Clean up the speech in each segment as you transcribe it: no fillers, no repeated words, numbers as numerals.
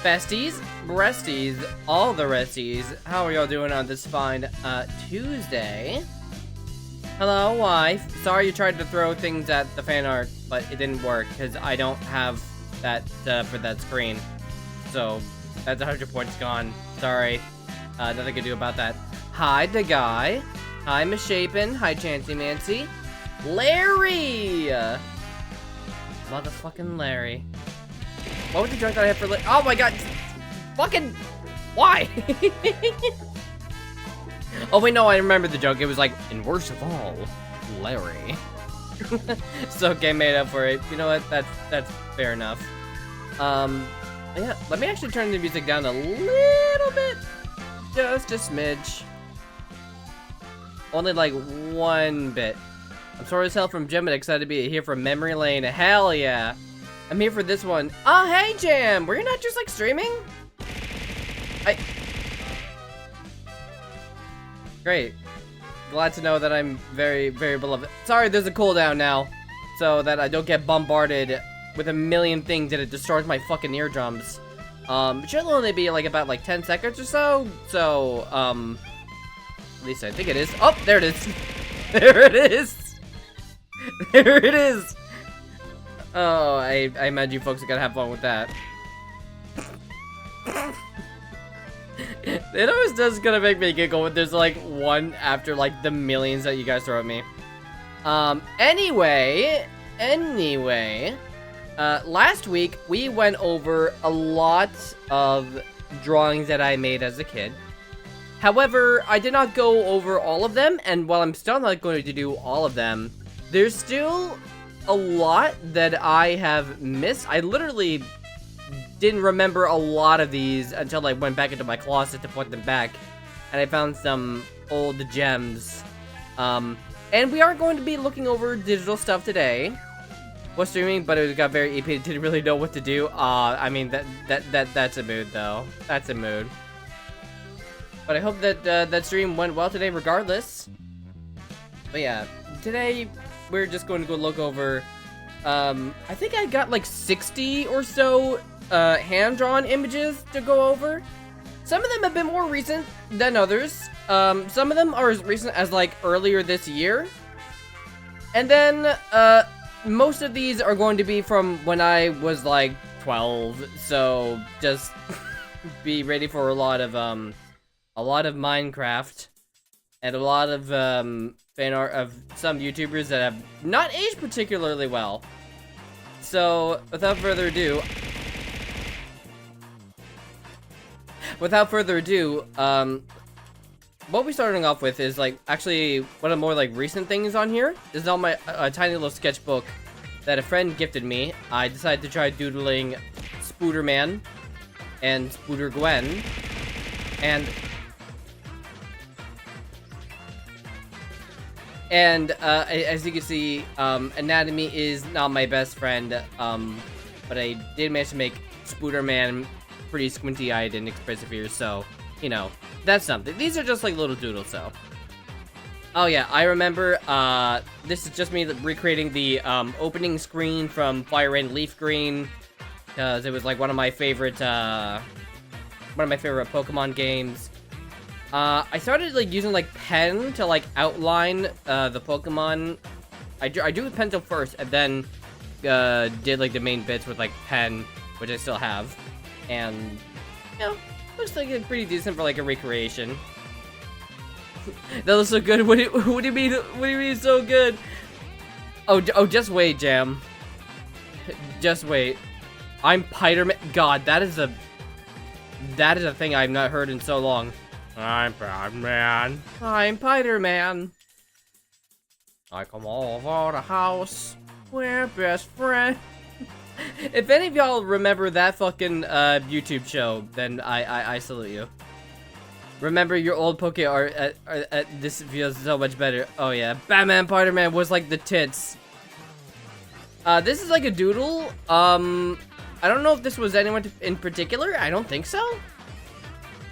Besties, breasties, all the resties, how are y'all doing on this fine Tuesday? Hello, wife. Sorry you tried to throw things at the fan art, but it didn't work because I don't have that for that screen. So that's 100 points gone. Sorry. Nothing I can do about that. Hi, the guy. Hi, Misshapen. Hi, Chancy Mancy. Larry! Motherfucking Larry. What was the joke that I had for oh my god! Fucking... Why? Oh wait, no, I remember the joke. It was like, and worst of all, Larry. So okay, made up for it. You know what? That's fair enough. Yeah, let me actually turn the music down a little bit. Just a smidge. Only like one bit. I'm sorry as hell from Jim and excited to be here for Memory Lane. Hell yeah. I'm here for this one. Oh, hey, Jam. Were you not just like streaming? Great. Glad to know that I'm very, very beloved. Sorry, there's a cooldown now. So that I don't get bombarded with a million things and it destroys my fucking eardrums. It should only be like about like 10 seconds or so. So, at least I think it is. Oh, there it is. There it is. There it is. Oh, I imagine you folks are gonna have fun with that. It always does gonna make me giggle when there's like one after like the millions that you guys throw at me. Anyway, last week we went over a lot of drawings that I made as a kid. However, I did not go over all of them, and while I'm still not going to do all of them, there's still a lot that I have missed. I literally didn't remember a lot of these until I went back into my closet to put them back, and I found some old gems. And we are going to be looking over digital stuff today. Was streaming, but it got very EP. Didn't really know what to do. I mean that's a mood though. That's a mood. But I hope that that stream went well today, regardless. But yeah, today we're just going to go look over. I think I got like 60 or so hand-drawn images to go over. Some of them have been more recent than others. Some of them are as recent as like earlier this year. And then most of these are going to be from when I was like 12. So just be ready for a lot of Minecraft and a lot of fan art of some YouTubers that have not aged particularly well. So without further ado, what we're starting off with is like actually one of the more like recent things on here. This is on my tiny little sketchbook that a friend gifted me. I decided to try doodling Spooderman and Spooder Gwen, and as you can see, anatomy is not my best friend, but I did manage to make Spooderman pretty squinty-eyed and expressive here, so, you know, that's something. These are just like little doodles, so. Oh yeah, I remember, this is just me recreating the, opening screen from Fire and Leaf Green, because it was like one of my favorite Pokemon games. I started like using like pen to like outline the Pokemon. I do with pencil first, and then did like the main bits with like pen, which I still have, and you know, looks like it's pretty decent for like a recreation. That looks so good. What do you mean? What do you mean so good? Oh, just wait, Jam. Just wait. I'm Spider-Man. God, that is a thing I've not heard in so long. I'm Spider-Man. I'm Spider-Man. I come over the house. We're best friends. If any of y'all remember that fucking YouTube show, then I salute you. Remember your old Poke art. This feels so much better. Oh yeah, Batman Spider-Man was like the tits. This is like a doodle. I don't know if this was anyone in particular. I don't think so.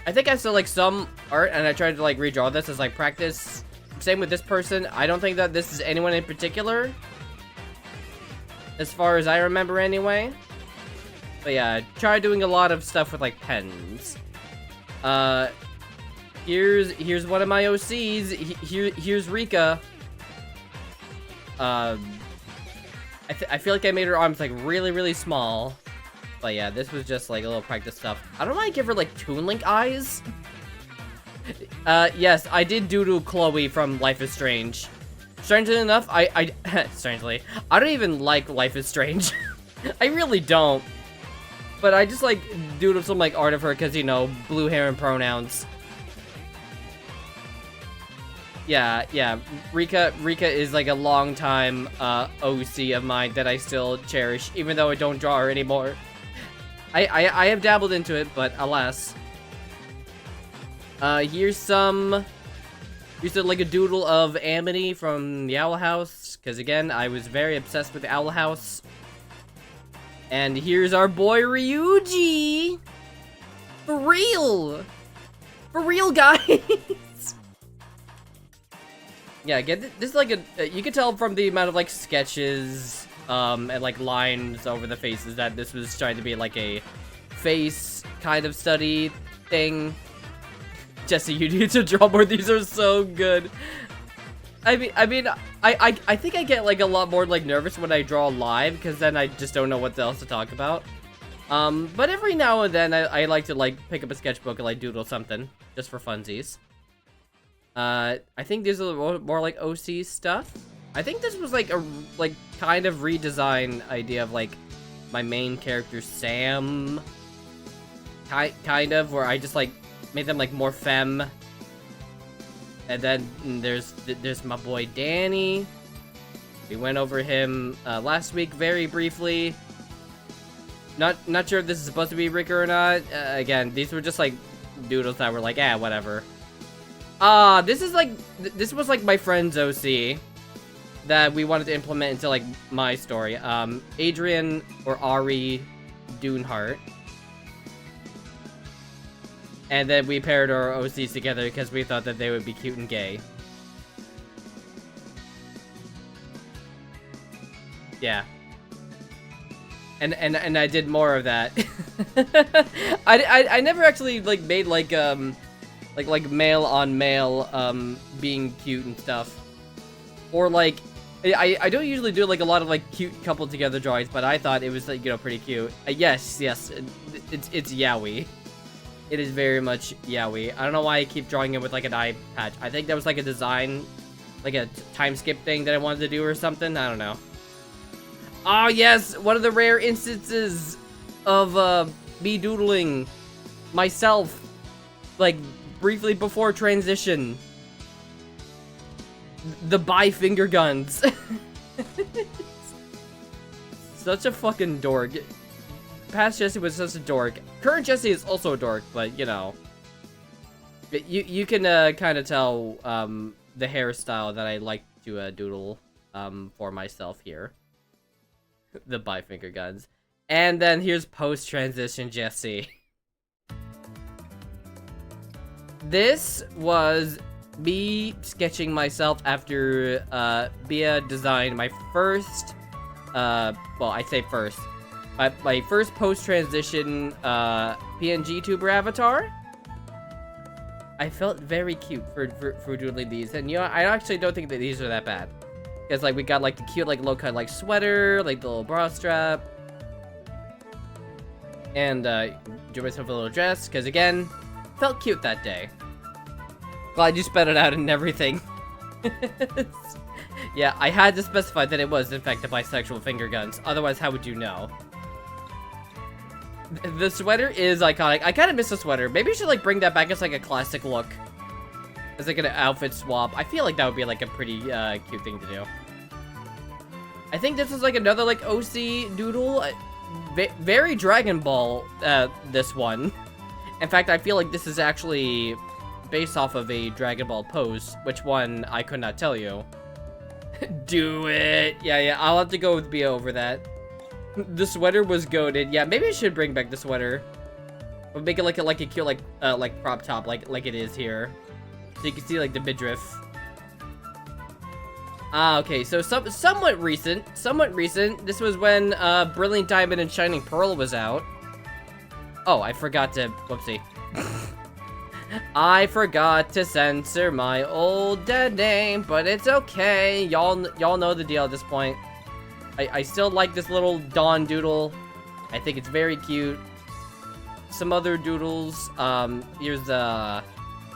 I think I saw like some art and I tried to like redraw this as like practice. Same with this person. I don't think that this is anyone in particular, as far as I remember anyway. But yeah, try doing a lot of stuff with like pens. Here's one of my OCs. Here's Rika. I feel like I made her arms like really small. But yeah, this was just like a little practice stuff. I don't want to give her like Toon Link eyes. Yes, I did doodle Chloe from Life is Strange. Strangely enough, strangely, I don't even like Life is Strange. I really don't. But I just like doodled some like art of her because, you know, blue hair and pronouns. Yeah, Rika is like a long time OC of mine that I still cherish, even though I don't draw her anymore. I have dabbled into it, but alas. Here's like a doodle of Amity from the Owl House, because again, I was very obsessed with the Owl House. And here's our boy Ryuji! For real! For real, guys! Yeah, again, this is like you can tell from the amount of like sketches, and like lines over the faces that this was trying to be like a face kind of study thing. Jessie, you need to draw more. These are so good. I mean, I think I get like a lot more like nervous when I draw live because then I just don't know what else to talk about. But every now and then I like to like pick up a sketchbook and like doodle something just for funsies. I think these are more like OC stuff. I think this was like a kind of redesign idea of like my main character Sam. Kind of where I just like made them like more femme. And then there's my boy Danny. We went over him last week very briefly. Not sure if this is supposed to be Rika or not. Again, these were just like doodles that were like, whatever. This was like my friend's OC that we wanted to implement into like my story. Adrian or Ari Dunehart. And then we paired our OCs together because we thought that they would be cute and gay. Yeah. And I did more of that. I never actually like made like male on male being cute and stuff. Or like I don't usually do like a lot of like cute couple together drawings, but I thought it was like, you know, pretty cute. Yes, it's yaoi. It is very much yaoi. I don't know why I keep drawing it with like an eye patch. I think that was like a design, like a time skip thing that I wanted to do or something. I don't know. Oh yes, one of the rare instances of me doodling myself, like briefly before transition. The bi-finger guns. Such a fucking dork. Past Jessie was such a dork. Current Jessie is also a dork, but you know, you can kind of tell the hairstyle that I like to doodle for myself here. The bi-finger guns. And then here's post-transition Jessie. This was me sketching myself after Bia designed my first, well, I say first, my first post-transition PNG tuber avatar. I felt very cute for doodling these, and you know, I actually don't think that these are that bad. Because like we got like the cute like low-cut like sweater, like the little bra strap, and drew myself a little dress. Because again, felt cute that day. Glad you spelled it out and everything. Yeah, I had to specify that it was in fact the bisexual finger guns. Otherwise, how would you know? The sweater is iconic. I kind of miss the sweater. Maybe you should like bring that back as like a classic look. As like an outfit swap. I feel like that would be like a pretty cute thing to do. I think this is like another like OC doodle. Very Dragon Ball, this one. In fact, I feel like this is actually based off of a Dragon Ball pose. Which one, I could not tell you. Do it! Yeah, I'll have to go with Bia over that. The sweater was goated. Yeah, maybe I should bring back the sweater. But make it like a cute like crop top like it is here. So you can see like the midriff. Okay, so somewhat recent. This was when Brilliant Diamond and Shining Pearl was out. Oh, I forgot to... Whoopsie. I forgot to censor my old dead name, but it's okay. Y'all know the deal at this point. I still like this little Dawn doodle. I think it's very cute. Some other doodles. Here's the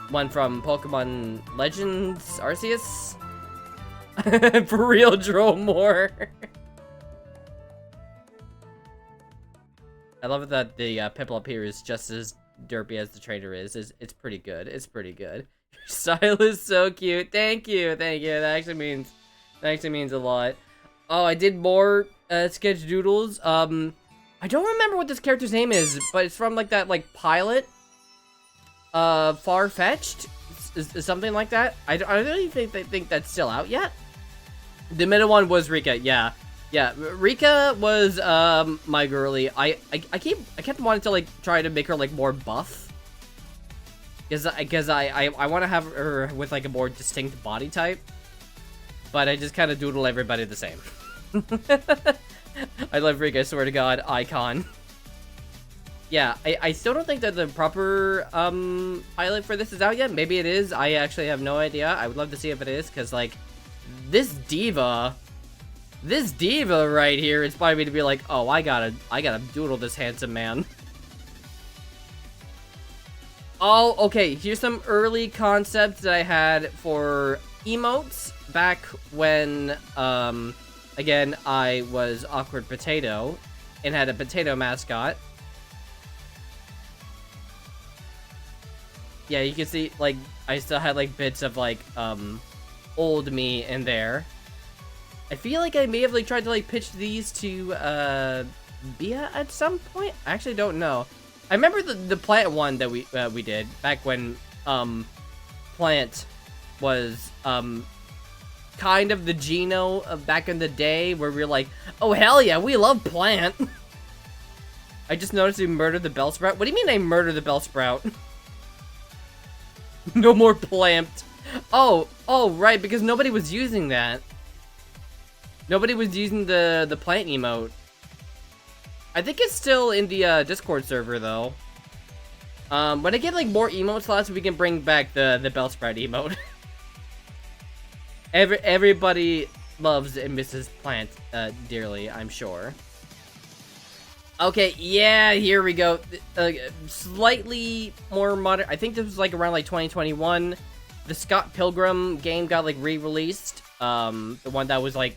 one from Pokemon Legends Arceus. For real, Dromore. I love that the Piplup here is just as derpy as the trainer is. It's pretty good. It's pretty good. Your style is so cute. Thank you. Thank you. That actually means a lot. Oh, I did more sketch doodles. I don't remember what this character's name is, but it's from like that pilot. Far-fetched, is something like that. I don't really think that's still out yet. The middle one was Rika. Yeah. Rika was my girly. I kept wanting to try to make her more buff, because I want to have her with a more distinct body type, but I just kind of doodle everybody the same. I love Rika, I swear to God, icon. Yeah, I still don't think that the proper pilot for this is out yet. Maybe it is. I actually have no idea. I would love to see if it is, because this diva right here inspired me to be like, oh, I gotta doodle this handsome man. Oh, okay, here's some early concepts that I had for emotes back when, again, I was Awkward Potato and had a potato mascot. Yeah, you can see, I still had, bits of, old me in there. I feel like I may have, tried to, pitch these to, Bia at some point? I actually don't know. I remember the plant one that we did back when, Plant was, kind of the Geno of back in the day, where we were like, oh, hell yeah, we love Plant. I just noticed you murdered the Bellsprout. What do you mean I murdered the Bellsprout? No more Plant. Oh, right, because nobody was using that. Nobody was using the Plant emote. I think it's still in the Discord server, though. When I get, more emote slots, we can bring back the Bellsprout emote. Everybody loves and misses Plant dearly, I'm sure. Okay, yeah, here we go. Slightly more modern. I think this was around 2021. The Scott Pilgrim game got re-released. The one that was in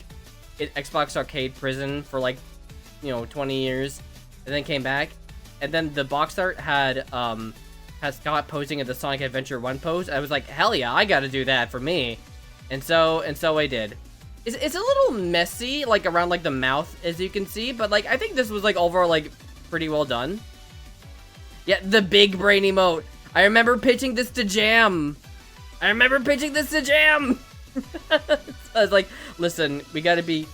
Xbox Arcade Prison for 20 years, and then came back. And then the box art had Scott posing in the Sonic Adventure 1 pose. I was like, hell yeah, I gotta do that for me. And so I did. It's a little messy, around, the mouth, as you can see, but, I think this was, overall, pretty well done. Yeah, the big brain emote. I remember pitching this to Jam. I was like, listen, we gotta be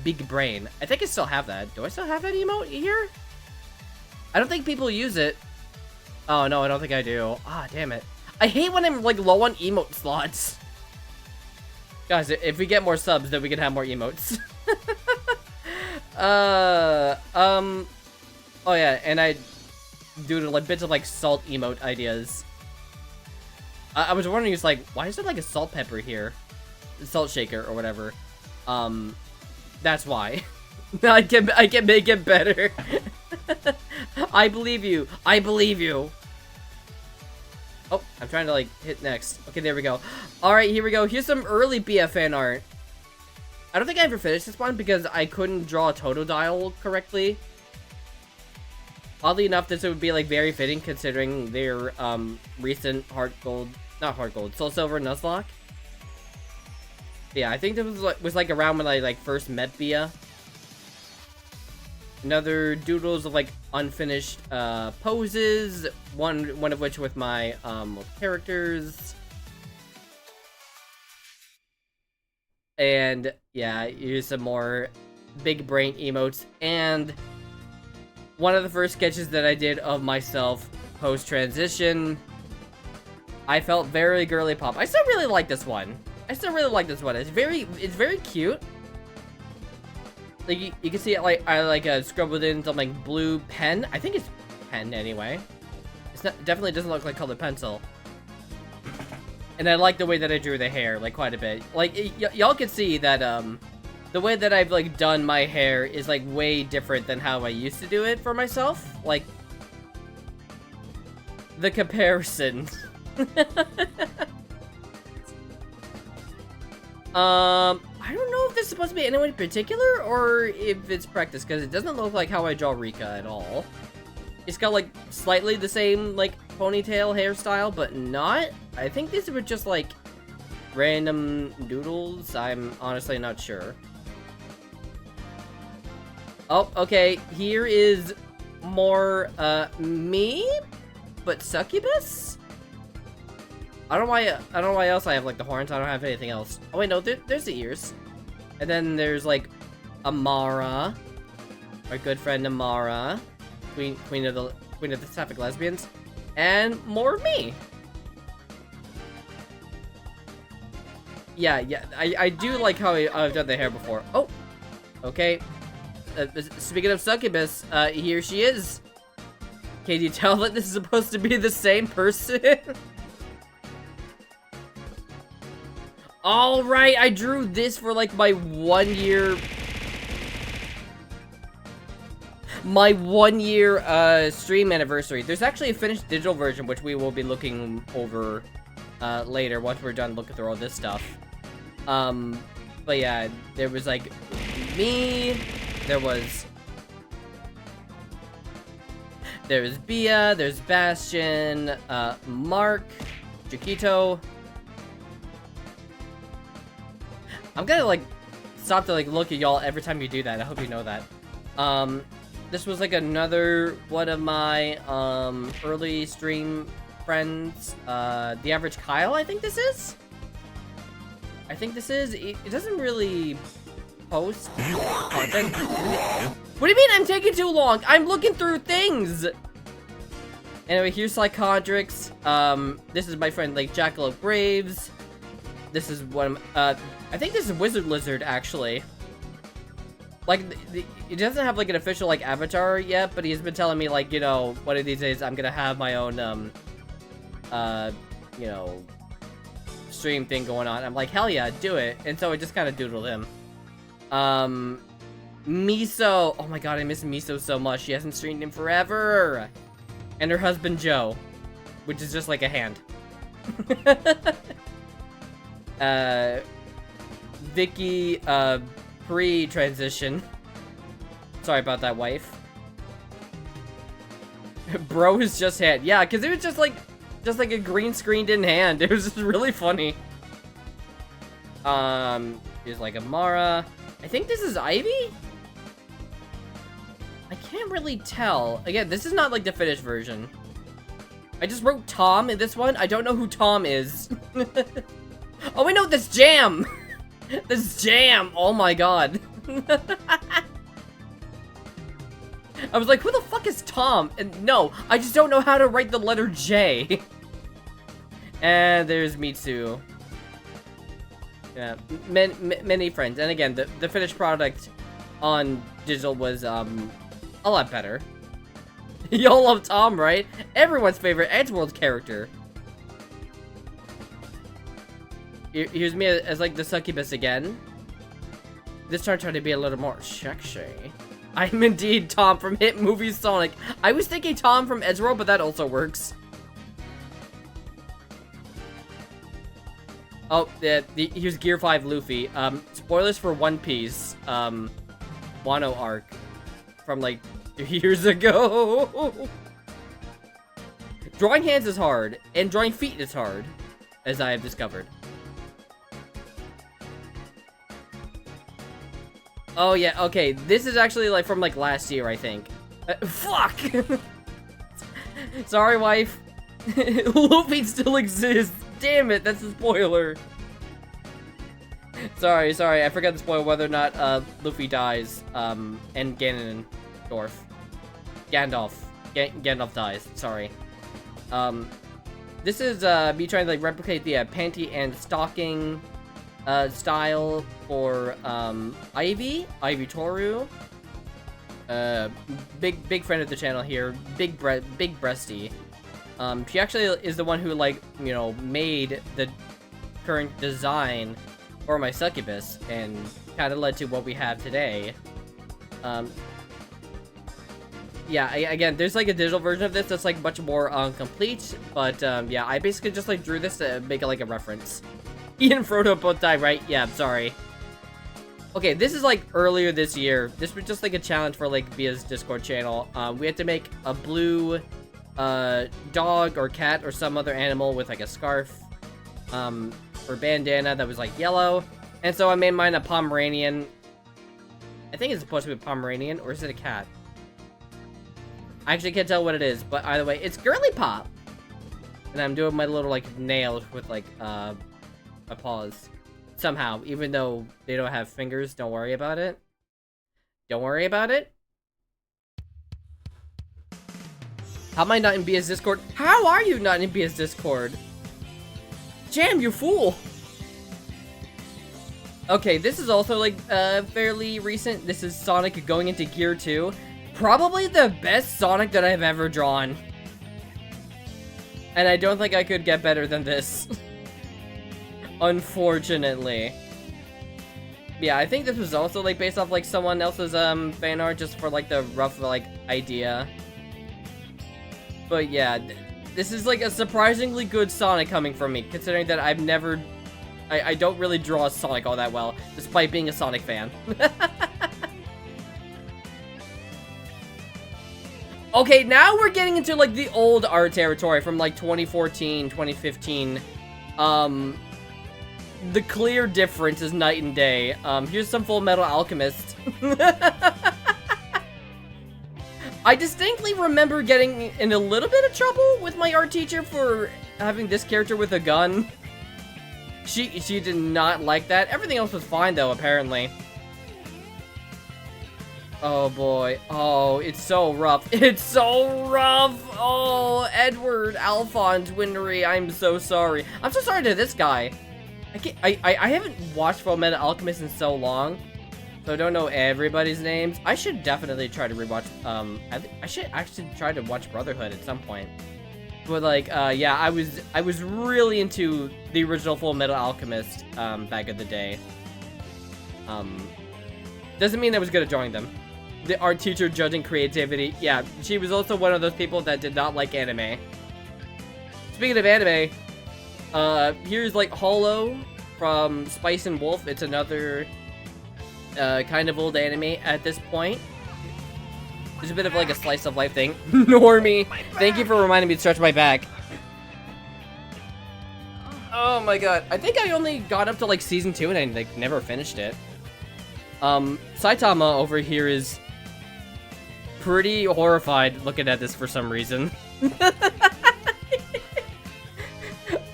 big brain. I think I still have that. Do I still have that emote here? I don't think people use it. Oh, no, I don't think I do. Ah, damn it. I hate when I'm, low on emote slots. Guys, if we get more subs, then we can have more emotes. Oh yeah, and I doodled bits of salt emote ideas. I was wondering, it's why is there a salt pepper here? Salt shaker or whatever. That's why. I can make it better. I believe you. Oh, I'm trying to hit next. Okay, there we go. Alright, here we go. Here's some early BFN art. I don't think I ever finished this one because I couldn't draw a Totodile correctly. Oddly enough, this would be very fitting considering their recent Soul Silver Nuzlocke. Yeah, I think this was around when I first met Bia. Another doodles of unfinished poses, one of which with my characters. And yeah, here's some more big brain emotes, and one of the first sketches that I did of myself post transition. I felt very girly pop. I still really like this one. It's very cute. You can see it I scribbled in some blue pen. I think it's pen anyway. It's not, definitely doesn't look like colored pencil. And I like the way that I drew the hair, like, quite a bit. Like, y'all can see that, the way that I've, like, done my hair is, like, way different than how I used to do it for myself. Like, the comparison. I don't know if this is supposed to be anyone in particular, or if it's practice, because it doesn't look like how I draw Rika at all. It's got, like, slightly the same, like, ponytail hairstyle, but not. I think these were just, like, random doodles. I'm honestly not sure. Oh, okay, here is more, me, but succubus? I don't know why else I have, like, the horns. I don't have anything else. Oh, wait, no, there's the ears. And then there's, like, Amara. Our good friend Amara. Queen of the Sapphic Lesbians. And more of me. Yeah, I do like how I've done the hair before. Oh, okay. Speaking of succubus, here she is. Can you tell that this is supposed to be the same person? Alright, I drew this for, like, my 1 year... My 1 year, stream anniversary. There's actually a finished digital version, which we will be looking over, later, once we're done looking through all this stuff. But yeah, there was, like, me, there was Bia, there's Bastion, Mark, Chiquito. I'm gonna, like, stop to, like, look at y'all every time you do that. I hope you know that. This was, like, another one of my, early stream friends. The Average Kyle, I think this is? It doesn't really post content. What do you mean I'm taking too long? I'm looking through things! Anyway, here's Psychondrix. This is my friend, like, Jackalope Graves. This is one of, I think this is Wizard Lizard, actually. Like, he doesn't have, like, an official, like, avatar yet, but he's been telling me, like, you know, one of these days I'm gonna have my own, you know, stream thing going on. I'm like, hell yeah, do it. And so I just kind of doodled him. Miso. Oh my god, I miss Miso so much. She hasn't streamed in forever. And her husband, Joe. Which is just like a hand. Vicky, pre-transition. Sorry about that, wife. Bro is just hand. Yeah, because it was just like a green screened in hand. It was just really funny. Here's like Amara. I think this is Ivy? I can't really tell. Again, this is not like the finished version. I just wrote Tom in this one. I don't know who Tom is. Oh, wait, no, that's Jam! That's Jam! Oh my god. I was like, who the fuck is Tom? And no, I just don't know how to write the letter J. And there's Mitsu. Yeah, many friends. And again, the finished product on digital was, a lot better. Y'all love Tom, right? Everyone's favorite Edgeworld character. Here's me as, like, the succubus again. This time trying to be a little more sexy. I'm indeed Tom from hit movie Sonic. I was thinking Tom from Edgeworld, but that also works. Oh, here's Gear 5 Luffy. Spoilers for One Piece, Wano arc from, like, 2 years ago. Drawing hands is hard, and drawing feet is hard, as I have discovered. Oh, yeah, okay. This is actually, like, from, like, last year, I think. Fuck! Sorry, wife. Luffy still exists. Damn it, that's a spoiler. Sorry, I forgot to spoil whether or not, Luffy dies, and Ganondorf. Gandalf dies, sorry. This is, me trying to, like, replicate the, panty and stocking, style for, Ivy Toru. big friend of the channel here, Big Bestie. She actually is the one who, like, you know, made the current design for my succubus, and kind of led to what we have today. Yeah, again, there's like a digital version of this that's like much more complete, but yeah, I basically just like drew this to make it like a reference. Ian and Frodo both died, right? Yeah, I'm sorry. Okay, this is like earlier this year. This was just like a challenge for like Via's Discord channel. We had to make a blue dog or cat or some other animal with like a scarf or bandana that was like yellow. And so I made mine a Pomeranian. I think it's supposed to be a Pomeranian, or is it a cat? I actually can't tell what it is, but either way, it's Girly Pop. And I'm doing my little like nails with like my paws. Somehow, even though they don't have fingers, don't worry about it. Don't worry about it. How am I not in Bia's Discord? How are you not in Bia's Discord? Jam, you fool! Okay, this is also like fairly recent. This is Sonic going into Gear 2. Probably the best Sonic that I've ever drawn. And I don't think I could get better than this. Unfortunately. Yeah, I think this was also like based off like someone else's fan art, just for like the rough like idea. But yeah, this is like a surprisingly good Sonic coming from me, considering that I've never... I don't really draw Sonic all that well, despite being a Sonic fan. Okay, now we're getting into like the old art territory from like 2014, 2015. The clear difference is night and day. Here's some Full Metal Alchemist. I distinctly remember getting in a little bit of trouble with my art teacher for having this character with a gun. She did not like that. Everything else was fine though, apparently. Oh boy. Oh, it's so rough. It's so rough. Oh, Edward, Alphonse, Winry, I'm so sorry. I'm so sorry to this guy. I haven't watched Full Metal Alchemist in so long, so I don't know everybody's names. I should definitely try to rewatch, I should actually try to watch Brotherhood at some point. But like, yeah, I was really into the original Full Metal Alchemist, back in the day. Doesn't mean I was good at drawing them. The art teacher judging creativity, yeah, she was also one of those people that did not like anime. Speaking of anime, here's like Hollow from Spice and Wolf. It's another kind of old anime at this point. There's a bit of like a slice of life thing. Normie, thank you for reminding me to stretch my back. Oh my god, I think I only got up to like season 2 and I like never finished it. Saitama over here is pretty horrified looking at this for some reason.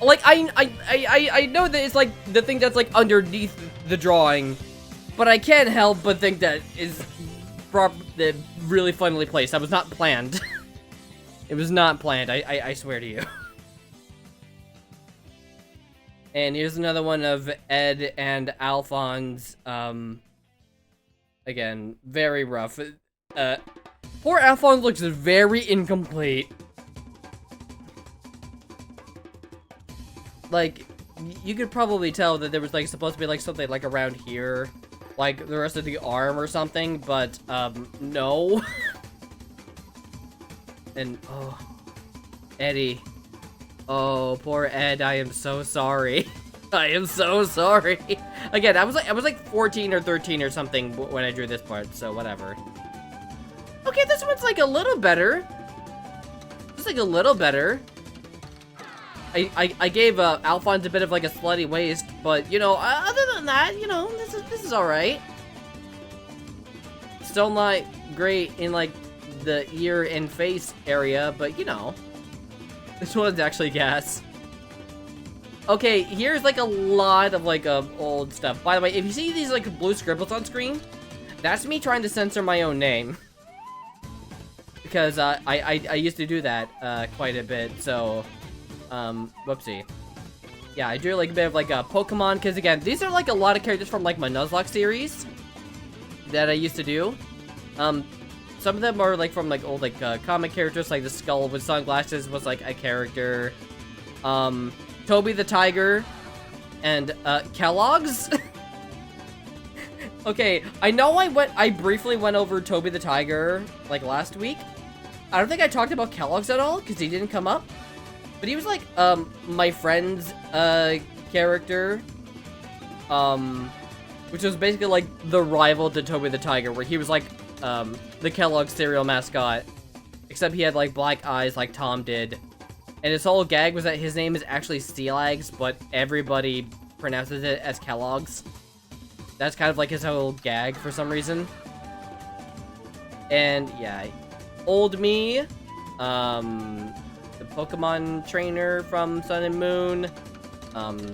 Like, I know that it's like the thing that's like underneath the drawing, but I can't help but think that is really funnily placed. That was not planned. It was not planned, I swear to you. And here's another one of Ed and Alphonse. Again, very rough. Poor Alphonse looks very incomplete. Like, you could probably tell that there was like supposed to be like something like around here, like the rest of the arm or something, but no. And oh, Eddie, oh poor Ed, I am so sorry. I am so sorry. Again, I was like 14 or 13 or something when I drew this part, so whatever. Okay, this one's like a little better. It's like a little better. I gave Alphonse a bit of like a slutty waist, but you know, other than that, you know, this is all right. Still not great in like the ear and face area, but you know, this one's actually gas. Okay, here's like a lot of like old stuff. By the way, if you see these like blue scribbles on screen, that's me trying to censor my own name. Because I used to do that quite a bit, so whoopsie. Yeah, I drew like a bit of like a Pokemon, because again, these are like a lot of characters from like my Nuzlocke series that I used to do. some of them are like from like old like comic characters, like the skull with sunglasses was like a character. Toby the Tiger and Kellogg's. Okay, I know I briefly went over Toby the Tiger like last week. I don't think I talked about Kellogg's at all because he didn't come up. But he was like my friend's character. Which was basically like the rival to Toby the Tiger, where he was like the Kellogg's cereal mascot, except he had like black eyes like Tom did. And his whole gag was that his name is actually Sea Eggs, but everybody pronounces it as Kellogg's. That's kind of like his whole gag for some reason. And yeah, old me, the Pokemon trainer from Sun and Moon,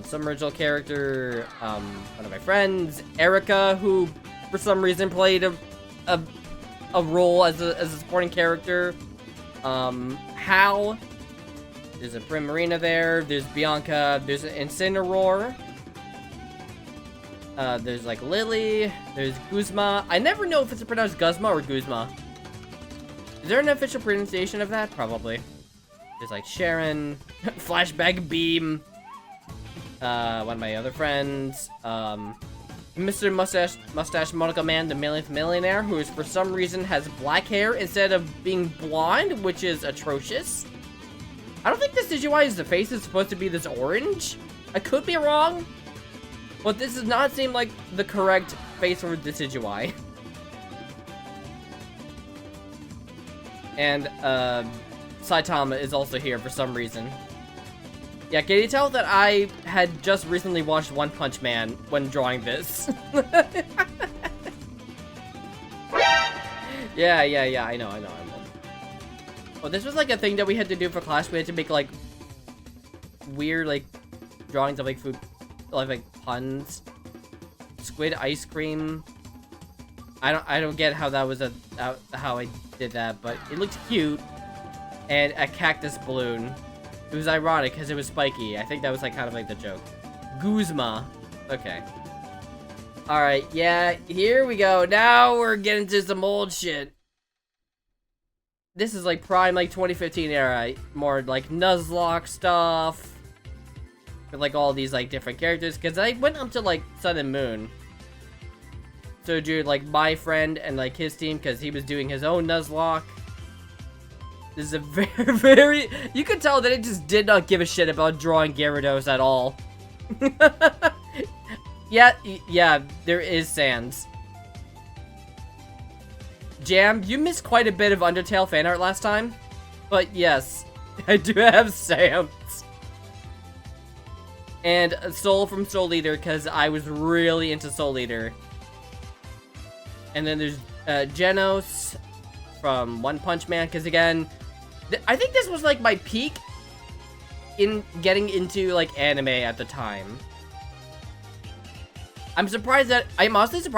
some original character, one of my friends, Erica, who for some reason played a role as a supporting character, Hal, there's a Primarina there, there's Bianca, there's an Incineroar, there's like Lily, there's Guzma. I never know if it's pronounced Guzma or Guzma. Is there an official pronunciation of that? Probably. There's like Sharon, Flashback Beam, one of my other friends, Mr. Mustache Monocle Man, the millionth millionaire, who is for some reason has black hair instead of being blonde, which is atrocious. I don't think this is why his face is supposed to be this orange. I could be wrong, but this does not seem like the correct face for Decidueye. And, Saitama is also here for some reason. Yeah, can you tell that I had just recently watched One Punch Man when drawing this? Yeah, I know. Oh, this was like a thing that we had to do for class. We had to make like weird like drawings of like food, like puns. Squid ice cream. I don't get how that was how I did that, but it looked cute. And a cactus balloon. It was ironic because it was spiky. I think that was like kind of like the joke. Guzma. Okay. Alright, yeah, here we go. Now we're getting to some old shit. This is like prime like 2015 era. More like Nuzlocke stuff. With like all these like different characters. Because I went up to like Sun and Moon. So dude, like my friend and like his team, because he was doing his own Nuzlocke. This is a very, you could tell that it just did not give a shit about drawing Gyarados at all. Yeah, there is Sans. Jam, you missed quite a bit of Undertale fan art last time. But yes, I do have Sans. And Soul from Soul Eater, because I was really into Soul Eater. And then there's Genos from One Punch Man, because again, I think this was like my peak in getting into like anime at the time. I'm honestly surprised that I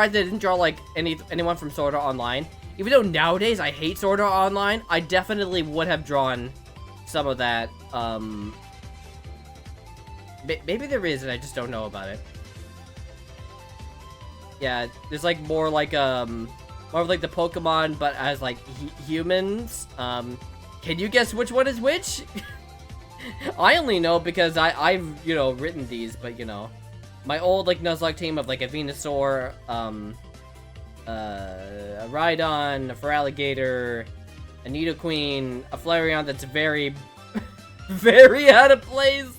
didn't draw like anyone from Sword Art Online. Even though nowadays I hate Sword Art Online, I definitely would have drawn some of that. Maybe there is and I just don't know about it. Yeah, there's like more of like the Pokemon, but as like humans. Can you guess which one is which? I only know because I've written these, but my old like Nuzlocke team of like a Venusaur, a Rhydon, a Feraligatr, a Nidoqueen, a Flareon that's very, very out of place.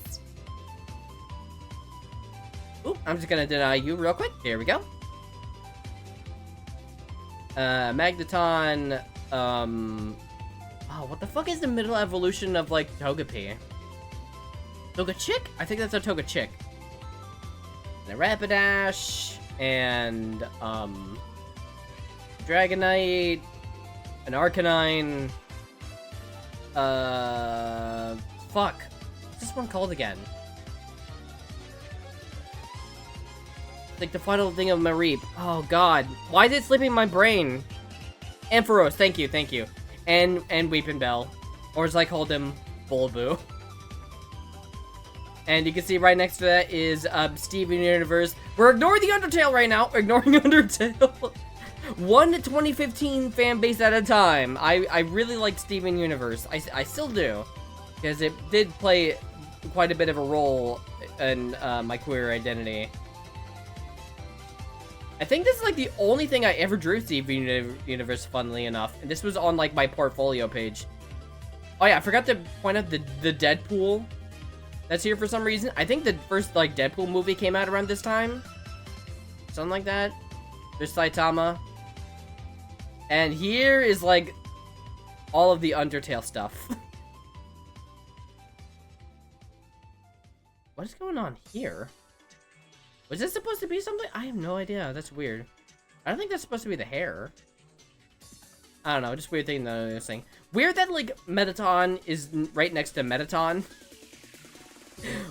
Oop, I'm just gonna deny you real quick. Here we go. Magneton, oh, what the fuck is the middle evolution of, like, Togepi? Togechick? I think that's a Togechick. And a Rapidash, and, Dragonite, an Arcanine, fuck. What's this one called again? Like the final thing of Mareep. Oh god. Why is it slipping my brain? Ampharos, thank you. And Weeping Bell. Or as I called him, Bulbu. And you can see right next to that is Steven Universe. We're ignoring the Undertale right now. We're ignoring Undertale. One 2015 fan base at a time. I really like Steven Universe. I still do. Because it did play quite a bit of a role in my queer identity. I think this is like the only thing I ever drew Steven Universe, funnily enough. And this was on like my portfolio page. Oh yeah, I forgot to point out the Deadpool that's here for some reason. I think the first like Deadpool movie came out around this time. Something like that. There's Saitama. And here is like all of the Undertale stuff. What is going on here? Was this supposed to be something? I have no idea. That's weird. I don't think that's supposed to be the hair. I don't know. Just weird thing that I was saying. Weird that like Metaton is right next to Metaton.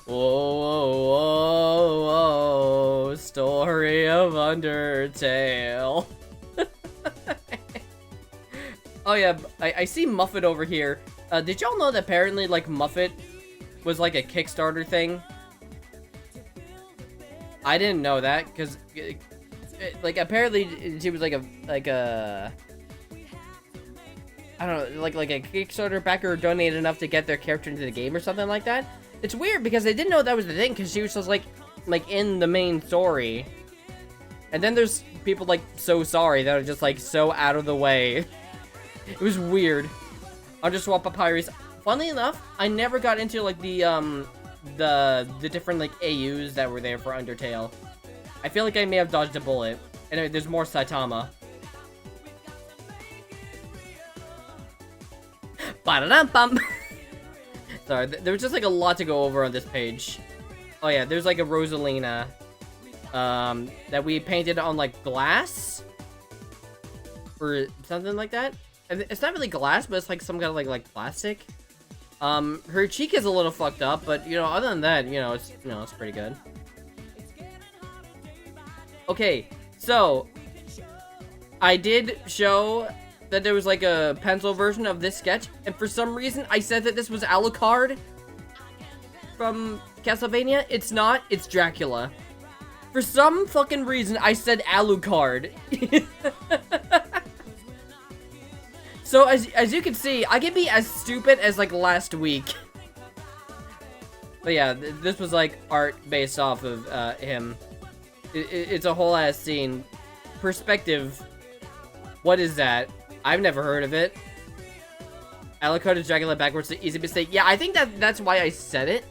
Whoa, whoa, whoa, story of Undertale. Oh yeah, I see Muffet over here. Did y'all know that apparently like Muffet was like a Kickstarter thing? I didn't know that because like apparently she was like a I don't know, like a Kickstarter backer who donated enough to get their character into the game or something like that. It's weird because I didn't know that was the thing because she was just like in the main story. And then there's people like So Sorry that are just like so out of the way. It was weird. Underswap Papyrus. Funnily enough, I never got into like the different like AUs that were there for Undertale. I feel like I may have dodged a bullet. Anyway, there's more Saitama. Ba-da-dum-bum. Sorry, there was just like a lot to go over on this page. Oh yeah, there's like a Rosalina that we painted on like glass or something like that. And it's not really glass, but it's like some kind of like plastic. Her cheek is a little fucked up, but you know, other than that, it's pretty good. Okay, so I did show that there was like a pencil version of this sketch, and for some reason I said that this was Alucard from Castlevania. It's not, it's Dracula. For some fucking reason I said Alucard. So as you can see, I can be as stupid as like last week. But yeah, this was like art based off of him. It's a whole ass scene. Perspective. What is that? I've never heard of it. Alucard is Dracula backwards, the easy mistake. Yeah, I think that's why I said it.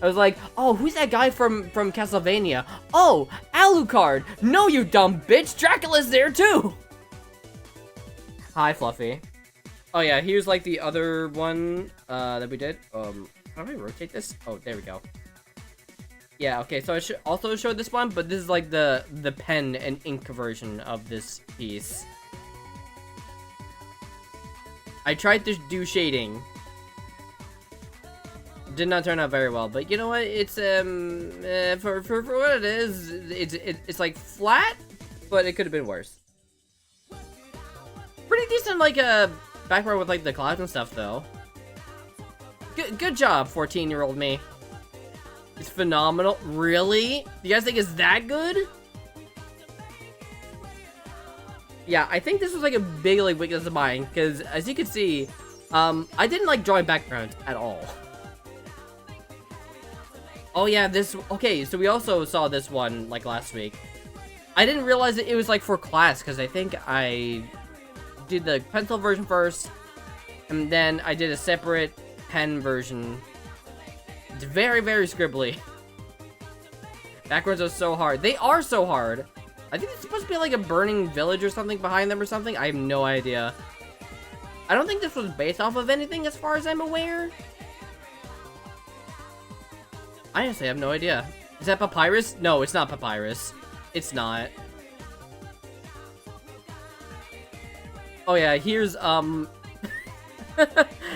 I was like, oh, who's that guy from Castlevania? Oh, Alucard. No, you dumb bitch. Dracula's there too. Hi, Fluffy. Oh yeah, here's like the other one that we did. How do I rotate this? Oh, there we go. Yeah, okay, so I should also show this one, but this is like the pen and ink version of this piece. I tried to do shading. Did not turn out very well, but you know what? It's for what it is, it's like flat, but it could have been worse. Pretty decent, like background with like the clouds and stuff, though. Good job, 14-year-old me. It's phenomenal. Really? You guys think it's that good? Yeah, I think this was like a big like weakness of mine, because as you can see, I didn't like drawing backgrounds at all. Oh yeah, okay, so we also saw this one like last week. I didn't realize that it was like for class, because I think I did the pencil version first, and then I did a separate pen version. It's very, very scribbly. Backwards are so hard. They are so hard. I think it's supposed to be like a burning village or something behind them or something. I have no idea. I don't think this was based off of anything as far as I'm aware. I honestly have no idea. Is that Papyrus? No, it's not Papyrus. It's not. Oh yeah, here's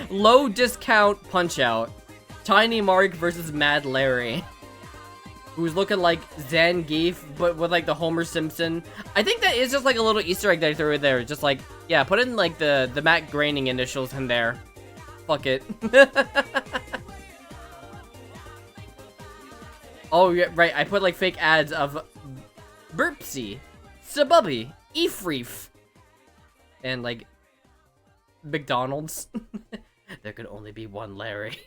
low discount Punch-Out. Tiny Mark versus Mad Larry. Who's looking like Zangief, but with like the Homer Simpson. I think that is just like a little Easter egg that I threw in there. Just like, yeah, put in like the Matt Groening initials in there. Fuck it. Oh, yeah, right. I put like fake ads of Burpsy, Sabubby, Efreef. And, like, McDonald's. There could only be one Larry.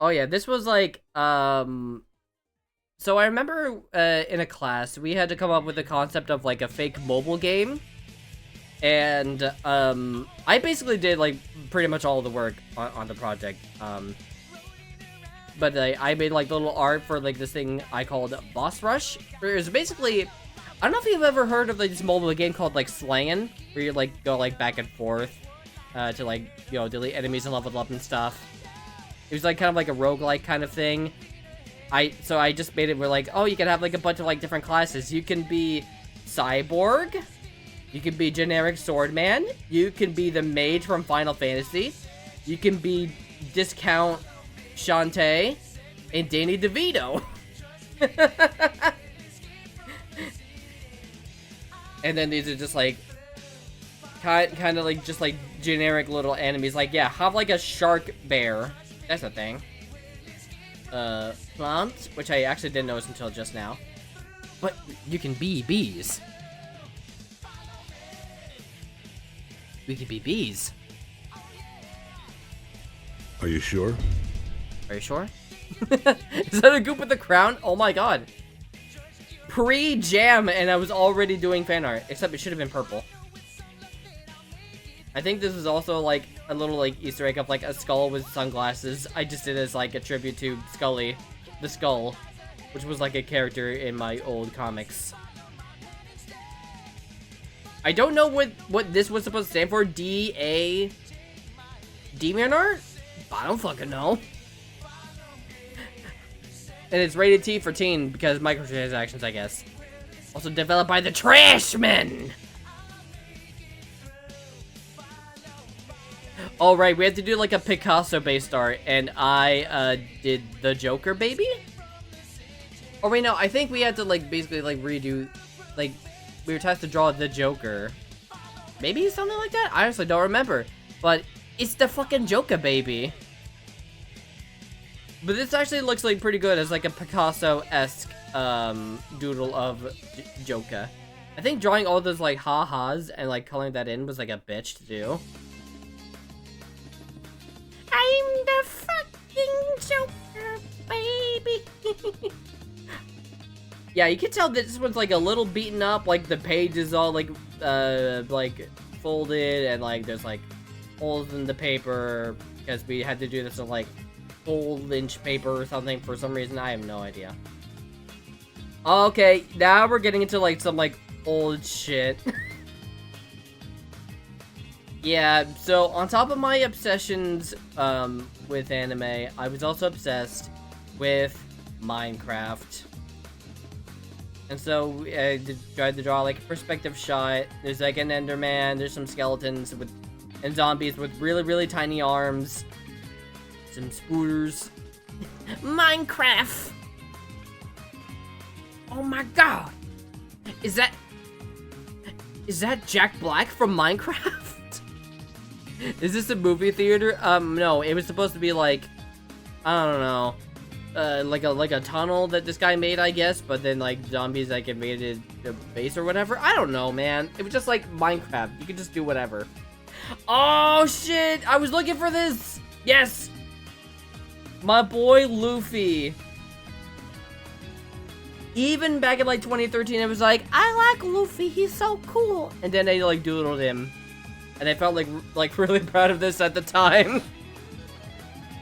Oh, yeah, this was, like, So I remember in a class, we had to come up with the concept of, like, a fake mobile game. And, I basically did, like, pretty much all the work on the project. But I made, like, little art for, like, this thing I called Boss Rush. It was basically... I don't know if you've ever heard of, like, this mobile game called, like, Slangin', where you, like, go, like, back and forth to, like, you know, delete enemies and level up and stuff. It was, like, kind of like a roguelike kind of thing. So I just made it where, like, oh, you can have, like, a bunch of, like, different classes. You can be Cyborg. You can be generic Swordman. You can be the mage from Final Fantasy. You can be Discount Shantae and Danny DeVito. And then these are just, like, kind of, like, just, like, generic little enemies. Like, yeah, have, like, a shark bear. That's a thing. Plant, which I actually didn't notice until just now. But you can be bees. We could be bees. Are you sure? Are you sure? Is that a goop with a crown? Oh my god. Pre-jam, and I was already doing fan art. Except it should have been purple. I think this is also, like, a little, like, Easter egg of, like, a skull with sunglasses. I just did as, like, a tribute to Scully, the Skull, which was, like, a character in my old comics. I don't know what this was supposed to stand for. D-A... Demon art? I don't fucking know. And it's rated T for teen because microtransactions, I guess. Also developed by the Trashmen! Alright, we had to do like a Picasso-based art, and I did the Joker baby? Or wait, no, I think we had to like basically like redo, like, we were tasked to draw the Joker. Maybe something like that? I honestly don't remember. But it's the fucking Joker baby. But this actually looks like pretty good as like a Picasso-esque doodle of Joker. I think drawing all those like ha-has and like coloring that in was like a bitch to do. I'm the fucking Joker, baby. Yeah, you can tell that this one's like a little beaten up. Like the page is all like folded, and like there's like holes in the paper because we had to do this on like full-inch paper or something for some reason. I have no idea. Okay, now we're getting into like some like old shit. Yeah, so on top of my obsessions with anime, I was also obsessed with Minecraft. And so I tried to draw like a perspective shot. There's like an Enderman, there's some skeletons and zombies with really, really tiny arms. Some spooters. Minecraft! Oh my god! Is that Jack Black from Minecraft? Is this a movie theater? No, it was supposed to be like, I don't know, like a tunnel that this guy made, I guess, but then like zombies like invaded the base or whatever. I don't know, man. It was just like Minecraft. You could just do whatever. Oh shit! I was looking for this! Yes! My boy Luffy. Even back in like 2013, it was like, I like Luffy, he's so cool. And then they like doodled him. And I felt like really proud of this at the time.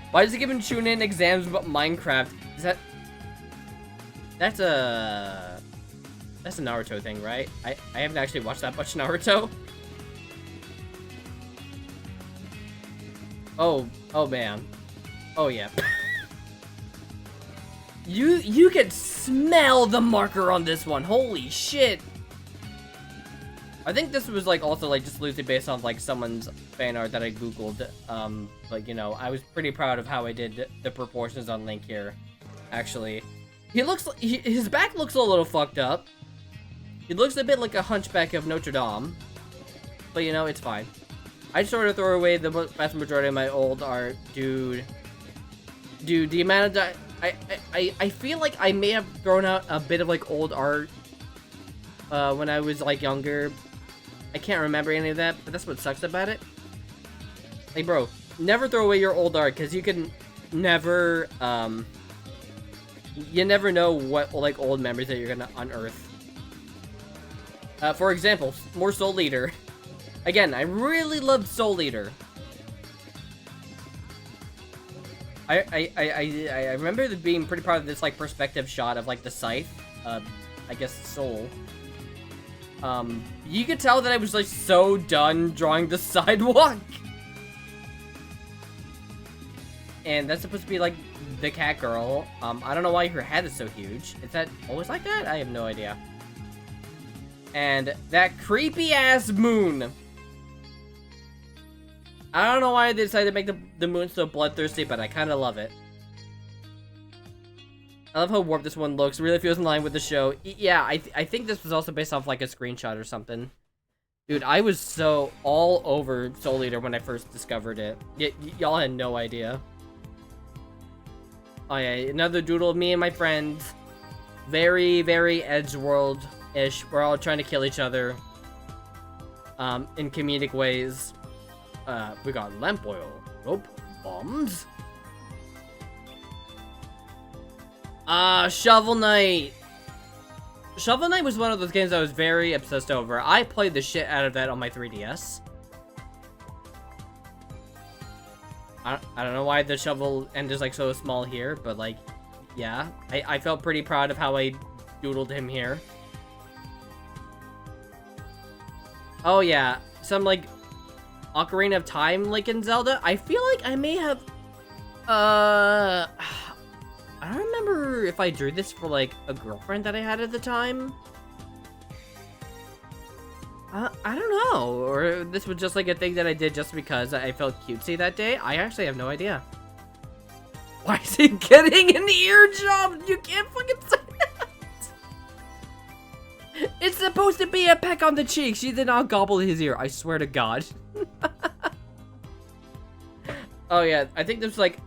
Why does he give him Chunin exams about Minecraft? Is that's a Naruto thing, right? I haven't actually watched that much Naruto. Oh man. Oh yeah. You can smell the marker on this one. Holy shit. I think this was like also like just loosely based on like someone's fan art that I googled. But you know, I was pretty proud of how I did the proportions on Link here. Actually, his back looks a little fucked up. He looks a bit like a hunchback of Notre Dame. But you know, it's fine. I sort of throw away the vast majority of my old art, dude. Dude, the amount of I feel like I may have thrown out a bit of like old art when I was like younger. I can't remember any of that, but that's what sucks about it. Like, bro, never throw away your old art, because you can never, you never know what, like, old memories that you're gonna unearth. For example, more Soul Eater. Again, I really loved Soul Eater. I remember being pretty proud of this, like, perspective shot of, like, the scythe. I guess Soul. You could tell that I was, like, so done drawing the sidewalk. And that's supposed to be, like, the cat girl. I don't know why her head is so huge. Is that always like that? I have no idea. And that creepy-ass moon. I don't know why they decided to make the moon so bloodthirsty, but I kind of love it. I love how warped this one looks. It really feels in line with the show. Yeah, I think this was also based off, like, a screenshot or something. Dude, I was so all over Soul Eater when I first discovered it. Y'all had no idea. Oh yeah, another doodle of me and my friends. Very, very Edgeworld-ish. We're all trying to kill each other. In comedic ways. We got lamp oil, rope, bombs. Shovel Knight. Shovel Knight was one of those games I was very obsessed over. I played the shit out of that on my 3DS. I don't know why the shovel end is, like, so small here, but, like, yeah. I felt pretty proud of how I doodled him here. Oh, yeah. Some, like, Ocarina of Time, like, in Zelda. I feel like I may have, I don't remember if I drew this for, like, a girlfriend that I had at the time. I don't know. Or this was just, like, a thing that I did just because I felt cutesy that day. I actually have no idea. Why is he getting an ear job? You can't fucking say that. It's supposed to be a peck on the cheek. She did not gobble his ear. I swear to God. Oh, yeah. I think there's, like,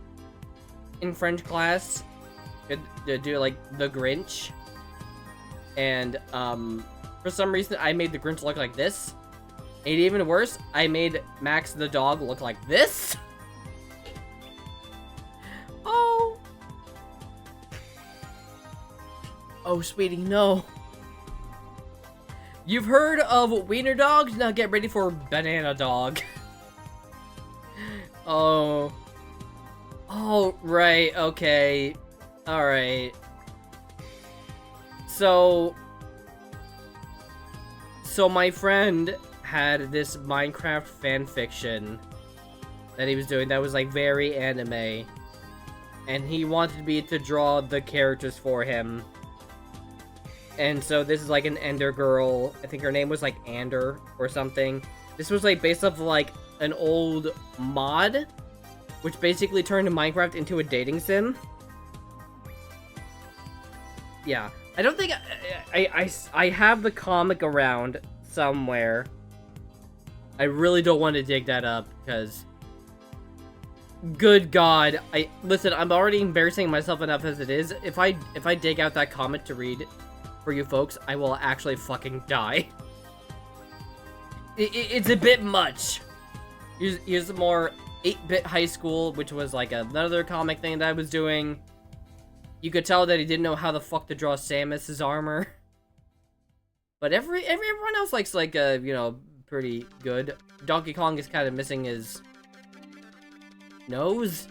in French class, to do, like, the Grinch. And, for some reason, I made the Grinch look like this. And even worse, I made Max the dog look like this. Oh. Oh, sweetie, no. You've heard of wiener dogs? Now get ready for banana dog. Oh. Oh, right, okay. Alright. So my friend had this Minecraft fanfiction that he was doing that was, like, very anime. And he wanted me to draw the characters for him. And so this is, like, an Ender girl. I think her name was, like, Ander or something. This was, like, based off of, like, an old mod, which basically turned Minecraft into a dating sim. Yeah. I don't think I have the comic around somewhere. I really don't want to dig that up because, good God, listen. I'm already embarrassing myself enough as it is. If I dig out that comic to read for you folks, I will actually fucking die. It's a bit much. Here's more 8-bit high school, which was like another comic thing that I was doing. You could tell that he didn't know how the fuck to draw Samus's armor. But everyone else likes, like, you know, pretty good. Donkey Kong is kind of missing his nose.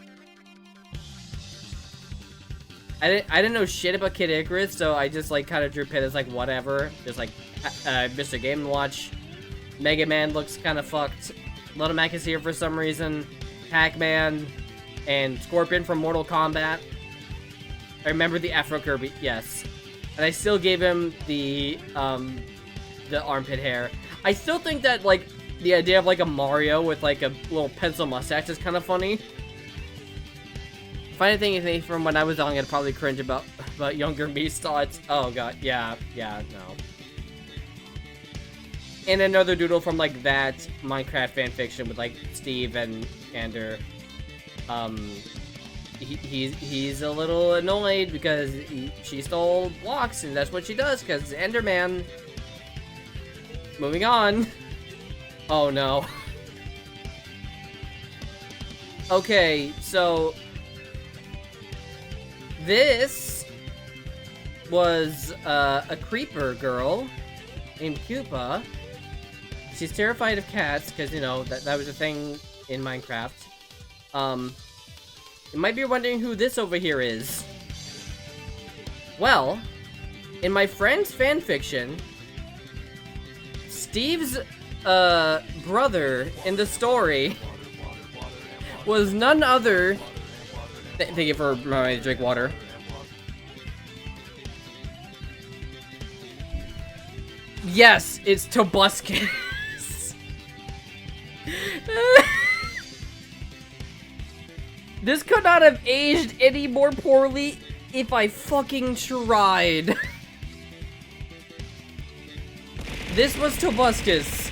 I didn't know shit about Kid Icarus, so I just, like, kind of drew Pit as, like, whatever. Just, like, Mr. Game & Watch. Mega Man looks kind of fucked. Little Mac is here for some reason. Pac-Man. And Scorpion from Mortal Kombat. I remember the Afro Kirby, yes. And I still gave him the armpit hair. I still think that, like, the idea of, like, a Mario with, like, a little pencil mustache is kind of funny. Funny thing is, from when I was young, I'd probably cringe about younger me's thoughts. Oh, God, yeah, no. And another doodle from, like, that Minecraft fanfiction with, like, Steve and Ander. He's a little annoyed because she stole blocks, and that's what she does, because Enderman. Moving on. Oh no. Okay, so this was a creeper girl named Koopa. She's terrified of cats because, you know, that was a thing in Minecraft. You might be wondering who this over here is. Well, in my friend's fanfiction, Steve's brother in the story was none other. Thank you for reminding me to drink water. Yes, it's Tobuscus. This could not have aged any more poorly if I fucking tried. This was Tobuscus.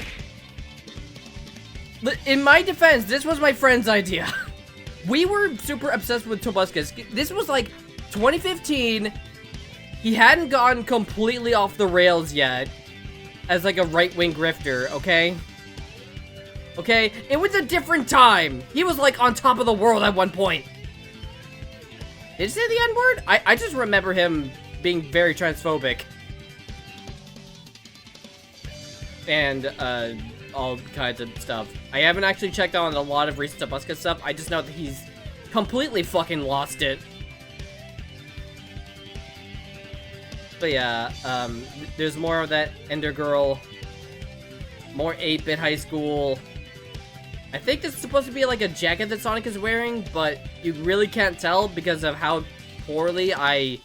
In my defense, this was my friend's idea. We were super obsessed with Tobuscus. This was like 2015. He hadn't gone completely off the rails yet as like a right-wing grifter, okay? Okay, it was a different time. He was like on top of the world at one point. Did he say the N-word? I just remember him being very transphobic. And all kinds of stuff. I haven't actually checked on a lot of recent Tobuscus stuff. I just know that he's completely fucking lost it. But yeah, there's more of that Ender Girl. More 8-bit high school. I think this is supposed to be like a jacket that Sonic is wearing, but you really can't tell because of how poorly I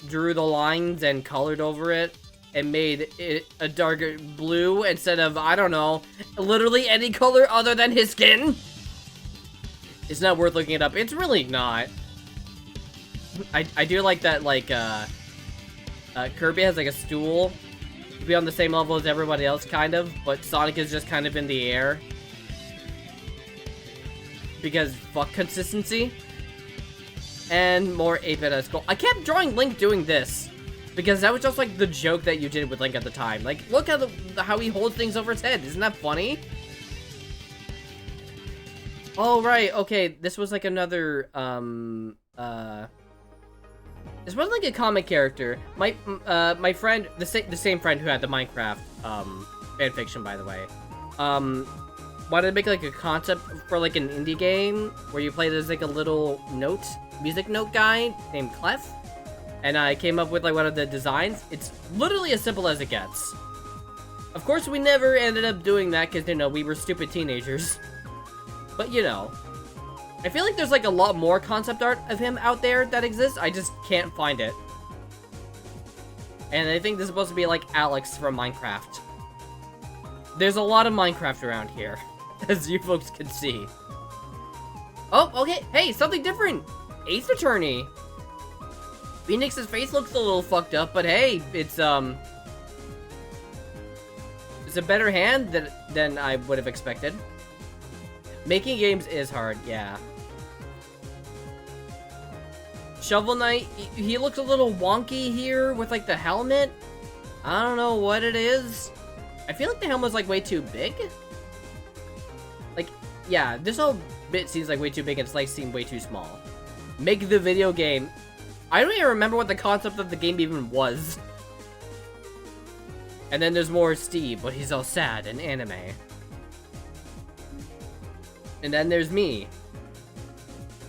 drew the lines and colored over it and made it a darker blue instead of, I don't know, literally any color other than his skin. It's not worth looking it up. It's really not. I do like that, like, Kirby has like a stool to be on the same level as everybody else, kind of, but Sonic is just kind of in the air. Because fuck consistency. And more 8-bit high school. I kept drawing Link doing this. Because that was just like the joke that you did with Link at the time. Like, look at how he holds things over his head. Isn't that funny? Oh, right. Okay, this was like another, this wasn't like a comic character. My friend, the same friend who had the Minecraft, fanfiction, by the way, wanted to make like a concept for like an indie game where you played as like a little music note guy named Clef. And I came up with like one of the designs. It's literally as simple as it gets. Of course, we never ended up doing that because, you know, we were stupid teenagers. But, you know, I feel like there's like a lot more concept art of him out there that exists. I just can't find it. And I think this is supposed to be like Alex from Minecraft. There's a lot of Minecraft around here, as you folks can see. Oh, okay. Hey, something different. Ace Attorney. Phoenix's face looks a little fucked up, but hey, it's a better hand than I would have expected. Making games is hard, yeah. Shovel Knight, he looks a little wonky here with like the helmet. I don't know what it is. I feel like the helmet's like way too big. Like, yeah, this whole bit seems like way too big and Slice seemed way too small. Make the video game. I don't even remember what the concept of the game even was. And then there's more Steve, but he's all sad and anime. And then there's me.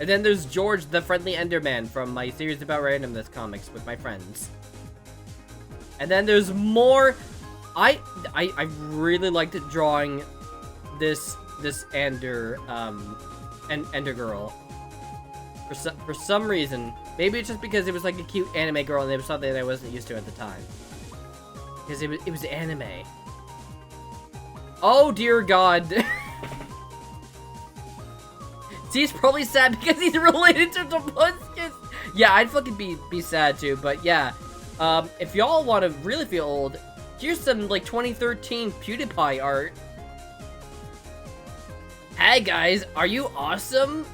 And then there's George, the friendly Enderman from my series about randomness comics with my friends. And then there's more. I really liked drawing this Ender Ender Girl. For some reason, maybe it's just because it was like a cute anime girl and it was something that I wasn't used to at the time. Because it was anime. Oh dear God. See, he's probably sad because he's related to Tobuscus. Yeah, I'd fucking be sad too, but yeah. If y'all want to really feel old, here's some like 2013 PewDiePie art. Hey guys, are you awesome?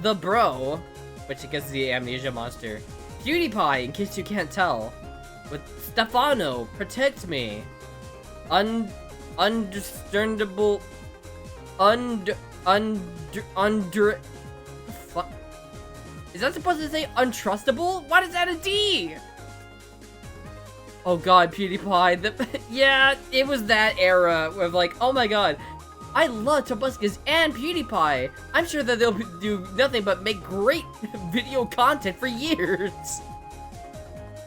The bro, which I guess is the amnesia monster. PewDiePie, in case you can't tell. With Stefano, protect me. Understandable. Under. Fuck. Is that supposed to say untrustable? Why does that a D? Oh god, PewDiePie. Yeah, it was that era of like, oh my god, I love Tobuscus and PewDiePie. I'm sure that they'll do nothing but make great video content for years.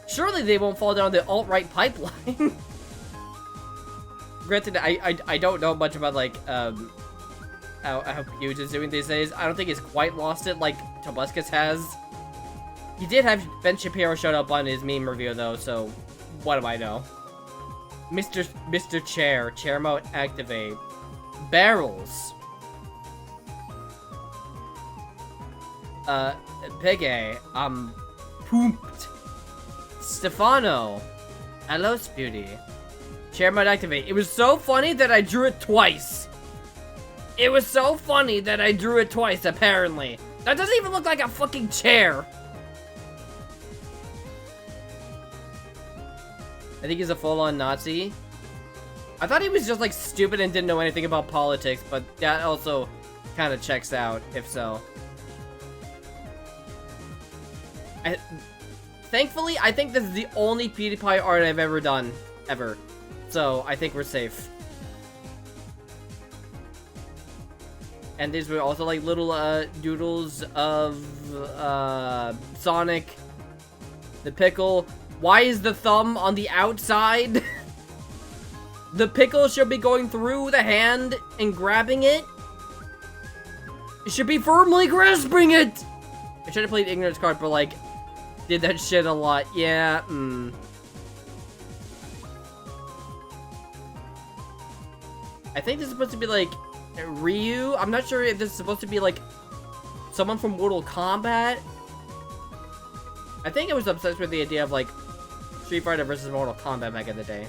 Surely they won't fall down the alt-right pipeline. Granted, I don't know much about like how Huge is doing these days. I don't think he's quite lost it like Tobuscus has. He did have Ben Shapiro showed up on his meme review though, so what do I know? Mr. Chair mode activate. Barrels. Piggy, pooped. Stefano. Hello, Spewdy. Chair mode activate. It was so funny that I drew it twice. It was so funny that I drew it twice, apparently. That doesn't even look like a fucking chair. I think he's a full-on Nazi. I thought he was just, like, stupid and didn't know anything about politics, but that also kind of checks out, if so. Thankfully, I think this is the only PewDiePie art I've ever done. Ever. So, I think we're safe. And these were also, like, little, doodles of, Sonic. The pickle. Why is the thumb on the outside? The pickle should be going through the hand and grabbing it. It should be firmly grasping it! I should have played Ignorance card, but, like, did that shit a lot. Yeah, I think this is supposed to be, like, Ryu. I'm not sure if this is supposed to be, like, someone from Mortal Kombat. I think I was obsessed with the idea of, like, Street Fighter versus Mortal Kombat back in the day.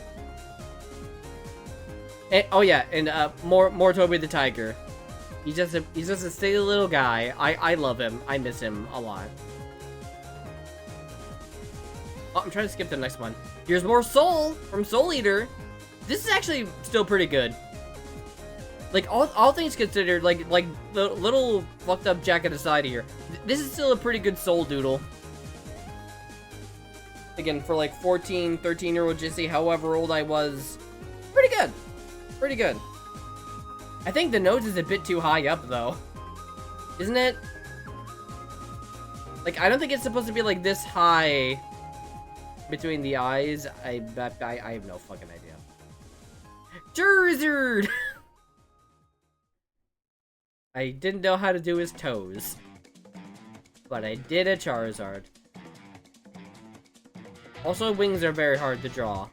And, oh yeah, and more Toby the Tiger. He's just a silly little guy. I love him. I miss him a lot. Oh, I'm trying to skip the next one. Here's more Soul from Soul Eater. This is actually still pretty good. Like all things considered, like the little fucked up jacket aside here, this is still a pretty good Soul doodle. Again, for like 14, 13-year-old Jessie, however old I was, pretty good. Pretty good. I think the nose is a bit too high up, though. Isn't it? Like, I don't think it's supposed to be, like, this high between the eyes. I have no fucking idea. Charizard! I didn't know how to do his toes. But I did a Charizard. Also, wings are very hard to draw.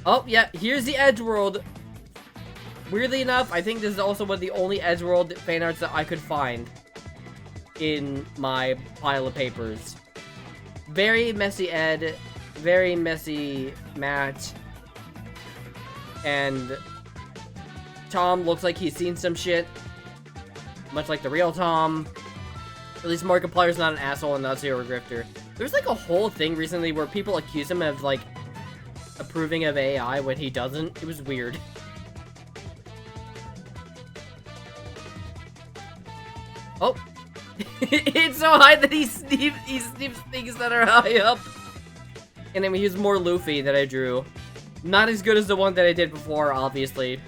Oh, yeah, here's the Edgeworld. Weirdly enough, I think this is also one of the only Edgeworld fan arts that I could find in my pile of papers. Very messy Ed, very messy Matt, and Tom looks like he's seen some shit, much like the real Tom. At least Markiplier's not an asshole and not zero grifter. There's like a whole thing recently where people accuse him of like approving of AI when he doesn't. It was weird. Oh. It's so high that he sneeps things that are high up. And then we use more Luffy that I drew. Not as good as the one that I did before, obviously.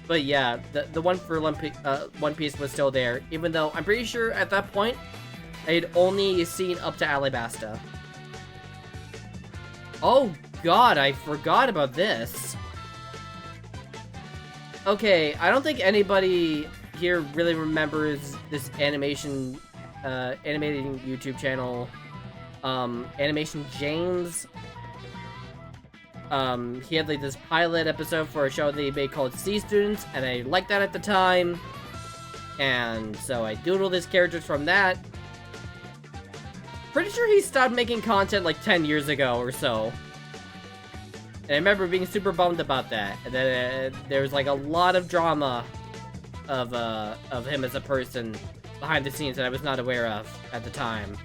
But yeah, the one for One Piece was still there. Even though I'm pretty sure at that point, I had only seen up to Alabasta. Oh god, I forgot about this. Okay, I don't think anybody here really remembers this animating YouTube channel, Animation James. He had like this pilot episode for a show that he made called Sea Students, and I liked that at the time, and so I doodled his characters from that. Pretty sure he stopped making content like 10 years ago or so. And I remember being super bummed about that, and then there was like a lot of drama of him as a person behind the scenes that I was not aware of at the time.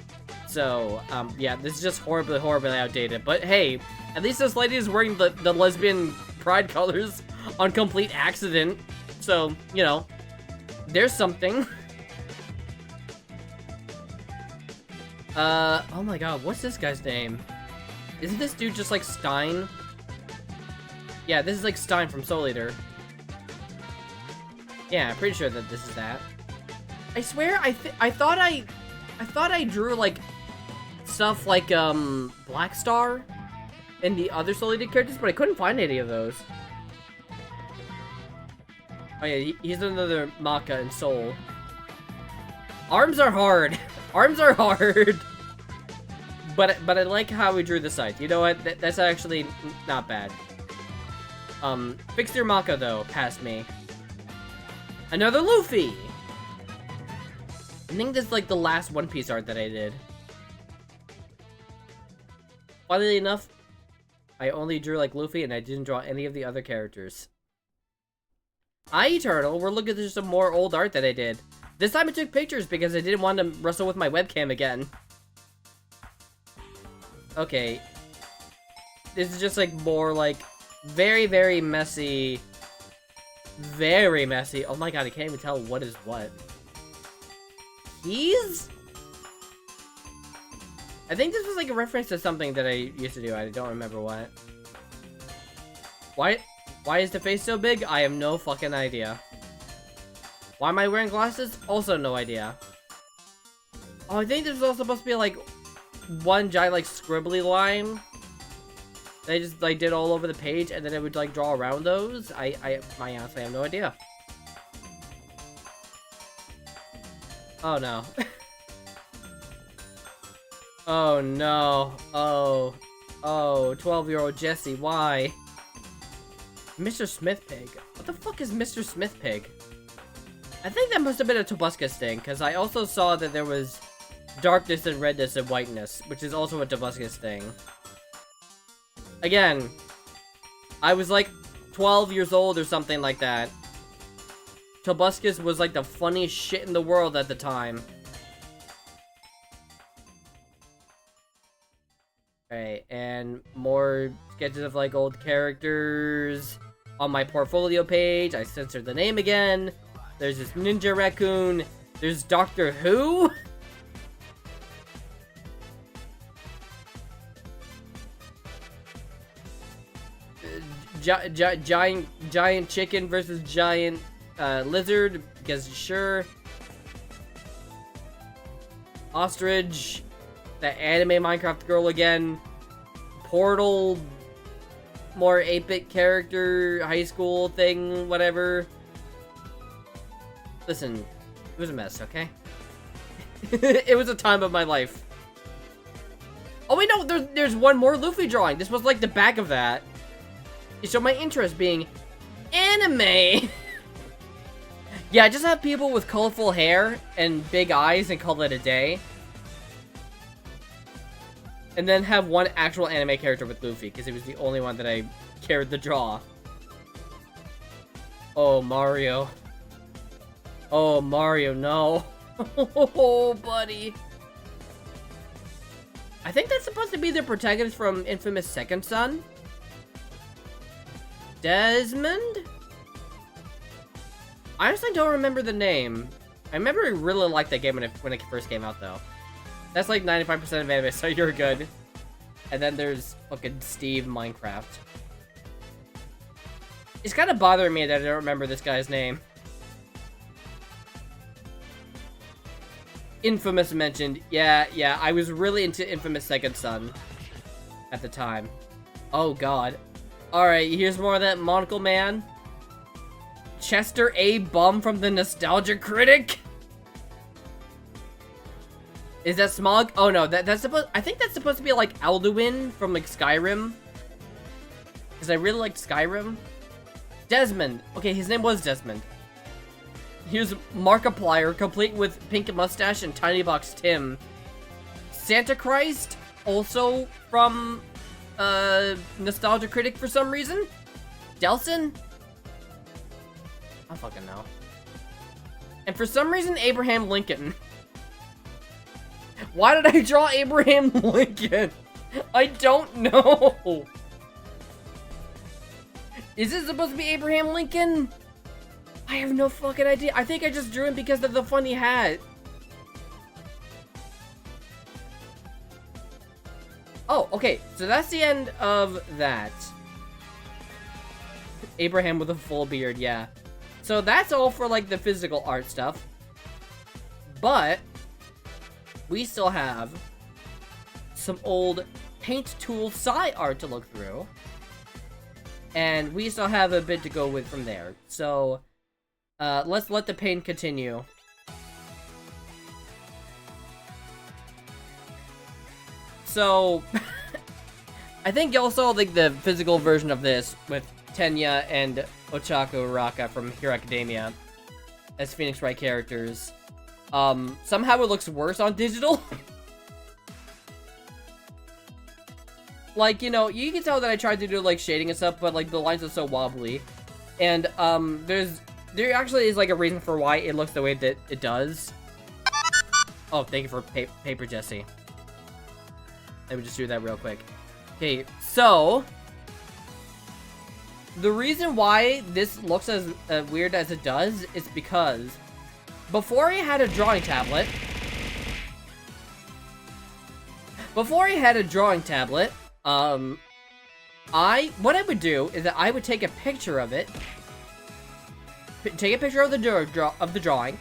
So, yeah, this is just horribly, horribly outdated. But hey, At least this lady is wearing the lesbian pride colors on complete accident. So, you know, there's something. Oh my god, what's this guy's name? Isn't this dude just like Stein? Yeah, this is like Stein from Soul Eater. Yeah, I'm pretty sure that this is that. I swear, I thought I drew like stuff like Black Star and the other Soul Eater characters, but I couldn't find any of those. Oh yeah, he's another Maka in Soul. Arms are hard. Arms are hard. But I like how we drew the side. You know what? That's actually not bad. Fixed your Maka though, past me. Another Luffy! I think this is like the last One Piece art that I did. Funnily enough, I only drew like Luffy and I didn't draw any of the other characters. Eternal, we're looking at some more old art that I did. This time I took pictures because I didn't want to wrestle with my webcam again. Okay. This is just like more like very, very messy. Very messy. Oh my god, I can't even tell what is what. Keys? I think this was like a reference to something that I used to do. I don't remember what. Why is the face so big? I have no fucking idea. Why am I wearing glasses? Also no idea. Oh, I think this was also supposed to be like one giant like scribbly line. They just like did all over the page and then it would like draw around those. I honestly have no idea. Oh no. Oh no. Oh. Oh, 12-year-old Jessie, why? Mr. Smith Pig? What the fuck is Mr. Smith Pig? I think that must have been a Tobuscus thing, because I also saw that there was darkness and redness and whiteness, which is also a Tobuscus thing. Again, I was like 12 years old or something like that. Tobuscus was like the funniest shit in the world at the time. Alright, and more sketches of like old characters on my portfolio page. I censored the name again. There's this Ninja Raccoon. There's Doctor Who. Giant chicken versus giant lizard, because sure. Ostrich, the anime Minecraft girl again. Portal, more 8-bit character, high school thing, whatever. Listen, it was a mess, okay? It was a time of my life. Oh wait, no, there's one more Luffy drawing. This was like the back of that. So my interest being anime. Yeah, just have people with colorful hair and big eyes and call it a day. And then have one actual anime character with Luffy, because it was the only one that I cared to draw. Oh, Mario. Oh, Mario, no. Oh, buddy. I think that's supposed to be the protagonist from Infamous Second Son. Desmond? I honestly don't remember the name. I remember I really liked that game when it first came out, though. That's like 95% of anime, so you're good. And then there's fucking Steve Minecraft. It's kind of bothering me that I don't remember this guy's name. Infamous mentioned. Yeah, I was really into Infamous Second Son at the time. Oh, God. Alright, here's more of that monocle man. Chester A. Bum from the Nostalgia Critic? Is that Smog? Oh no, that's supposed. I think that's supposed to be like Alduin from like Skyrim. Because I really liked Skyrim. Desmond. Okay, his name was Desmond. Here's Markiplier, complete with pink mustache and tiny box Tim. Santa Christ, also from Nostalgia Critic for some reason. Delson? I don't fucking know. And for some reason, Abraham Lincoln. Why did I draw Abraham Lincoln? I don't know. Is this supposed to be Abraham Lincoln? I have no fucking idea. I think I just drew him because of the funny hat. Oh, okay. So that's the end of that. Abraham with a full beard, yeah. So that's all for, like, the physical art stuff. But we still have some old paint tool side art to look through. And we still have a bit to go with from there. So, let's let the paint continue. So, I think y'all saw, like, the physical version of this with Tenya and Ochako Uraka from Hero Academia as Phoenix Wright characters. Somehow it looks worse on digital. Like, you know, you can tell that I tried to do, like, shading and stuff, but, like, the lines are so wobbly. And, there actually is, like, a reason for why it looks the way that it does. Oh, thank you for paper, Jessie. Let me just do that real quick. Okay, so the reason why this looks as weird as it does is because before I had a drawing tablet, what I would do is that I would take a picture of it, take a picture of the drawing,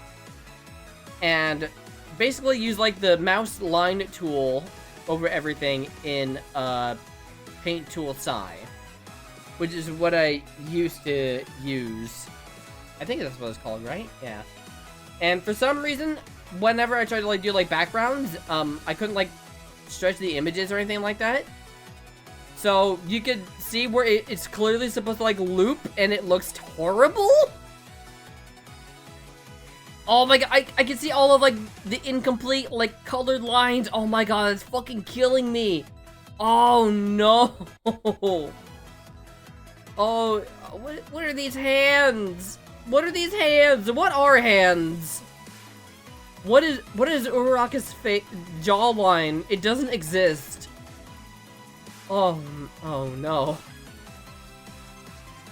and basically use, like, the mouse line tool over everything in Paint Tool Sci, which is what I used to use. I think that's what it's called, right? Yeah. And for some reason, whenever I tried to, like, do, like, backgrounds, I couldn't, like, stretch the images or anything like that. So you could see where it's clearly supposed to, like, loop, and it looks horrible. Oh my god, I can see all of, like, the incomplete, like, colored lines. Oh my god, it's fucking killing me. Oh no. Oh, what are these hands? What are these hands? What are hands? What is Uraraka's jawline? It doesn't exist. Oh no.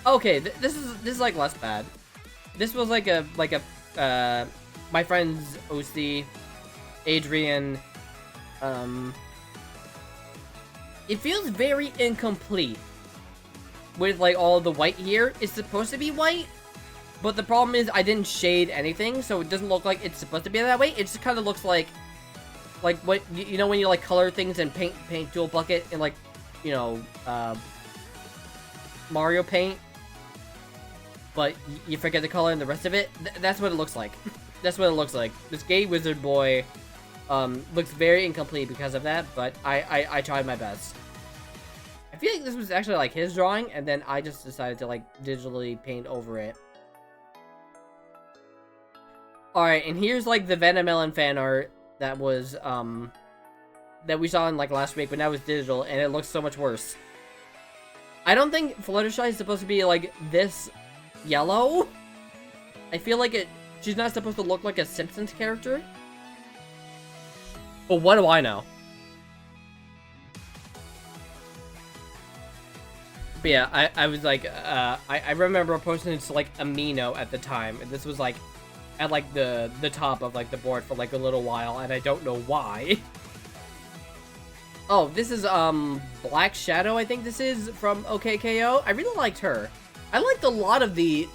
Okay, this is like less bad. This was like a my friend's OC, Adrian, it feels very incomplete with, like, all of the white here. It's supposed to be white, but the problem is I didn't shade anything, so it doesn't look like it's supposed to be that way. It just kind of looks like what, you know, when you, like, color things in paint tool bucket in, like, you know, Mario Paint, but you forget the color and the rest of it. That's what it looks like. That's what it looks like. This gay wizard boy looks very incomplete because of that, but I tried my best. I feel like this was actually, like, his drawing, and then I just decided to, like, digitally paint over it. Alright, and here's, like, the Venomelon fan art that was, that we saw in, like, last week, but now it's digital, and it looks so much worse. I don't think Fluttershy is supposed to be, like, this yellow. I feel like she's not supposed to look like a Simpsons character. But what do I know? But yeah, I was like, I remember posting it to, like, Amino at the time, and this was, like, at, like, the top of, like, the board for, like, a little while, and I don't know why. Oh, this is, Black Shadow, I think this is, from OKKO. I really liked her. I liked a lot of the,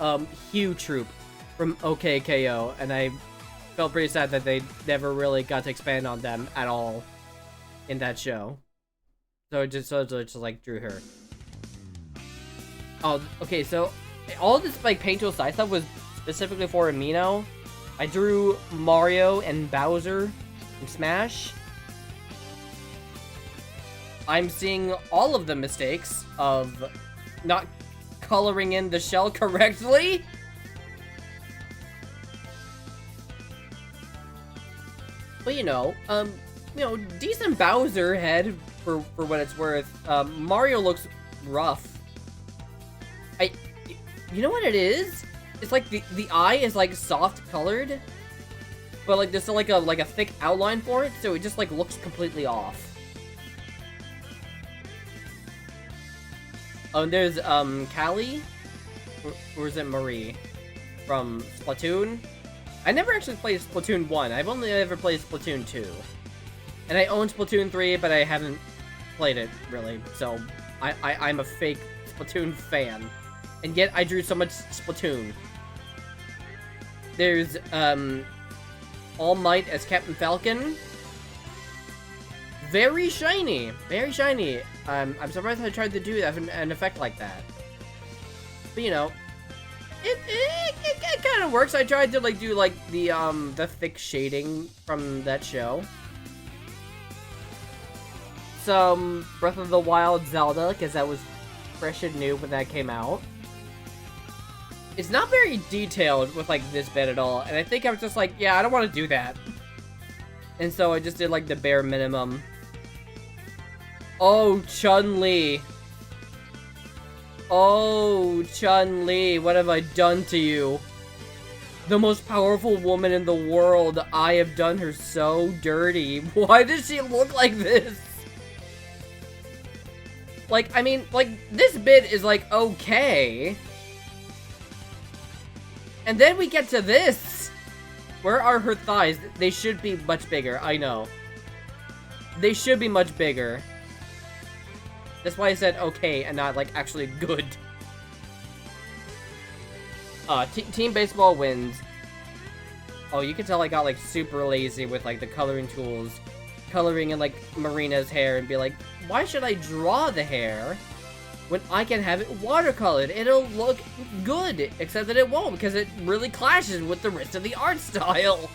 Hue troupe from OKKO, and I felt pretty sad that they never really got to expand on them at all in that show. So it just like, drew her. Oh, okay, so all this, like, Paint Tool Sci stuff was specifically for Amino. I drew Mario and Bowser from Smash. I'm seeing all of the mistakes of not coloring in the shell correctly. But, you know, decent Bowser head for what it's worth. Mario looks rough. You know what it is? It's like the eye is, like, soft colored, but, like, there's still, like a thick outline for it, so it just, like, looks completely off. Oh, and there's Callie or is it Marie? From Splatoon? I never actually played Splatoon 1. I've only ever played Splatoon 2. And I own Splatoon 3, but I haven't played it, really. So, I'm a fake Splatoon fan. And yet, I drew so much Splatoon. There's, All Might as Captain Falcon. Very shiny. Very shiny. I'm surprised I tried to do that, an effect like that. But, you know, it kind of works. I tried to, like, do, like, the thick shading from that show. Some Breath of the Wild Zelda, because that was fresh and new when that came out. It's not very detailed with, like, this bit at all, and I think I was just like, yeah, I don't want to do that. And so I just did, like, the bare minimum. Oh, Chun-Li. Oh, Chun-Li, what have I done to you? The most powerful woman in the world. I have done her so dirty. Why does she look like this? Like, I mean, like, this bit is, like, okay. And then we get to this. Where are her thighs? They should be much bigger, I know. They should be much bigger. That's why I said okay and not, like, actually good. Team Baseball wins. Oh, you can tell I got, like, super lazy with, like, the coloring tools. Coloring in, like, Marina's hair and be like, why should I draw the hair when I can have it watercolored? It'll look good, except that it won't, because it really clashes with the rest of the art style.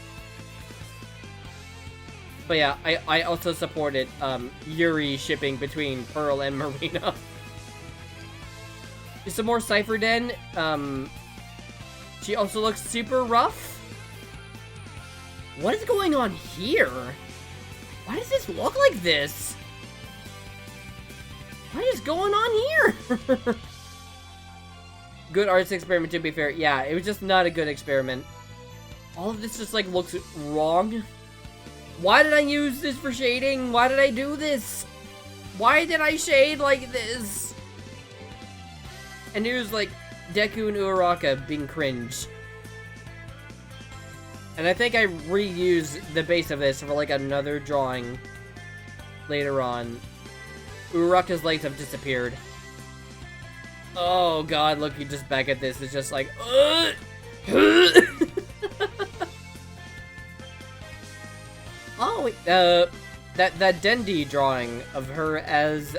But yeah, I also supported Yuri shipping between Pearl and Marina. Some more Cypher Den. She also looks super rough. What is going on here? Why does this look like this? What is going on here? Good arts experiment, to be fair. Yeah, it was just not a good experiment. All of this just, like, looks wrong. Why did I use this for shading? Why did I do this? Why did I shade like this? And here's, like, Deku and Uraraka being cringe. And I think I reused the base of this for, like, another drawing later on. Uraraka's legs have disappeared. Oh god, looking just back at this is just like, Oh, wait, that Dendi drawing of her as,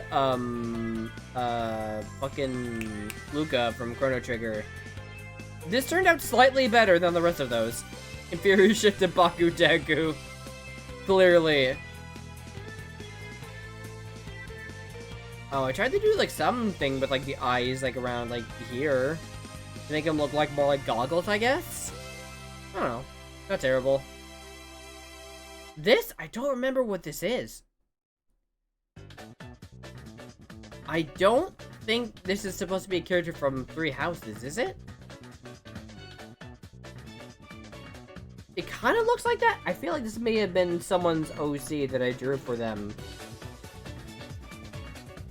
fucking Luca from Chrono Trigger. This turned out slightly better than the rest of those. Inferior shit to Baku Deku. Clearly. Oh, I tried to do, like, something with, like, the eyes, like, around, like, here. To make them look, like, more like goggles, I guess? I don't know. Not terrible. This? I don't remember what this is. I don't think this is supposed to be a character from Three Houses, is it? It kind of looks like that. I feel like this may have been someone's OC that I drew for them.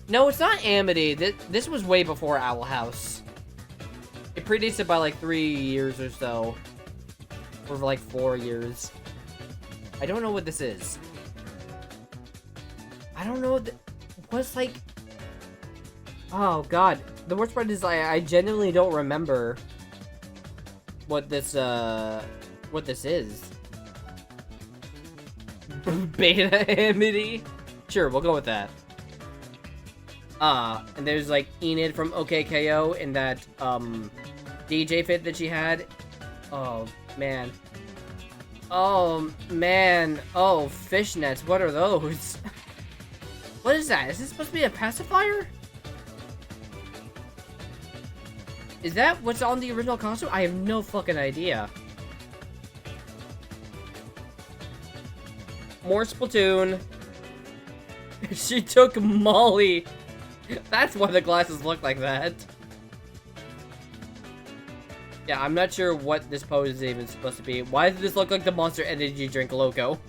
No, it's not Amity. This was way before Owl House. It predates it by like 3 years or so. Or like 4 years. I don't know what this is. I don't know what's like... Oh god. The worst part is I genuinely don't remember what this is. Beta Amity? Sure, we'll go with that. And there's like Enid from OKKO in that DJ fit that she had. Oh man. Oh man. Oh, fishnets. What are those? What is that? Is this supposed to be a pacifier? Is that what's on the original costume? I have no fucking idea. More Splatoon. She took Molly. That's why the glasses look like that. Yeah, I'm not sure what this pose is even supposed to be. Why does this look like the Monster Energy drink logo?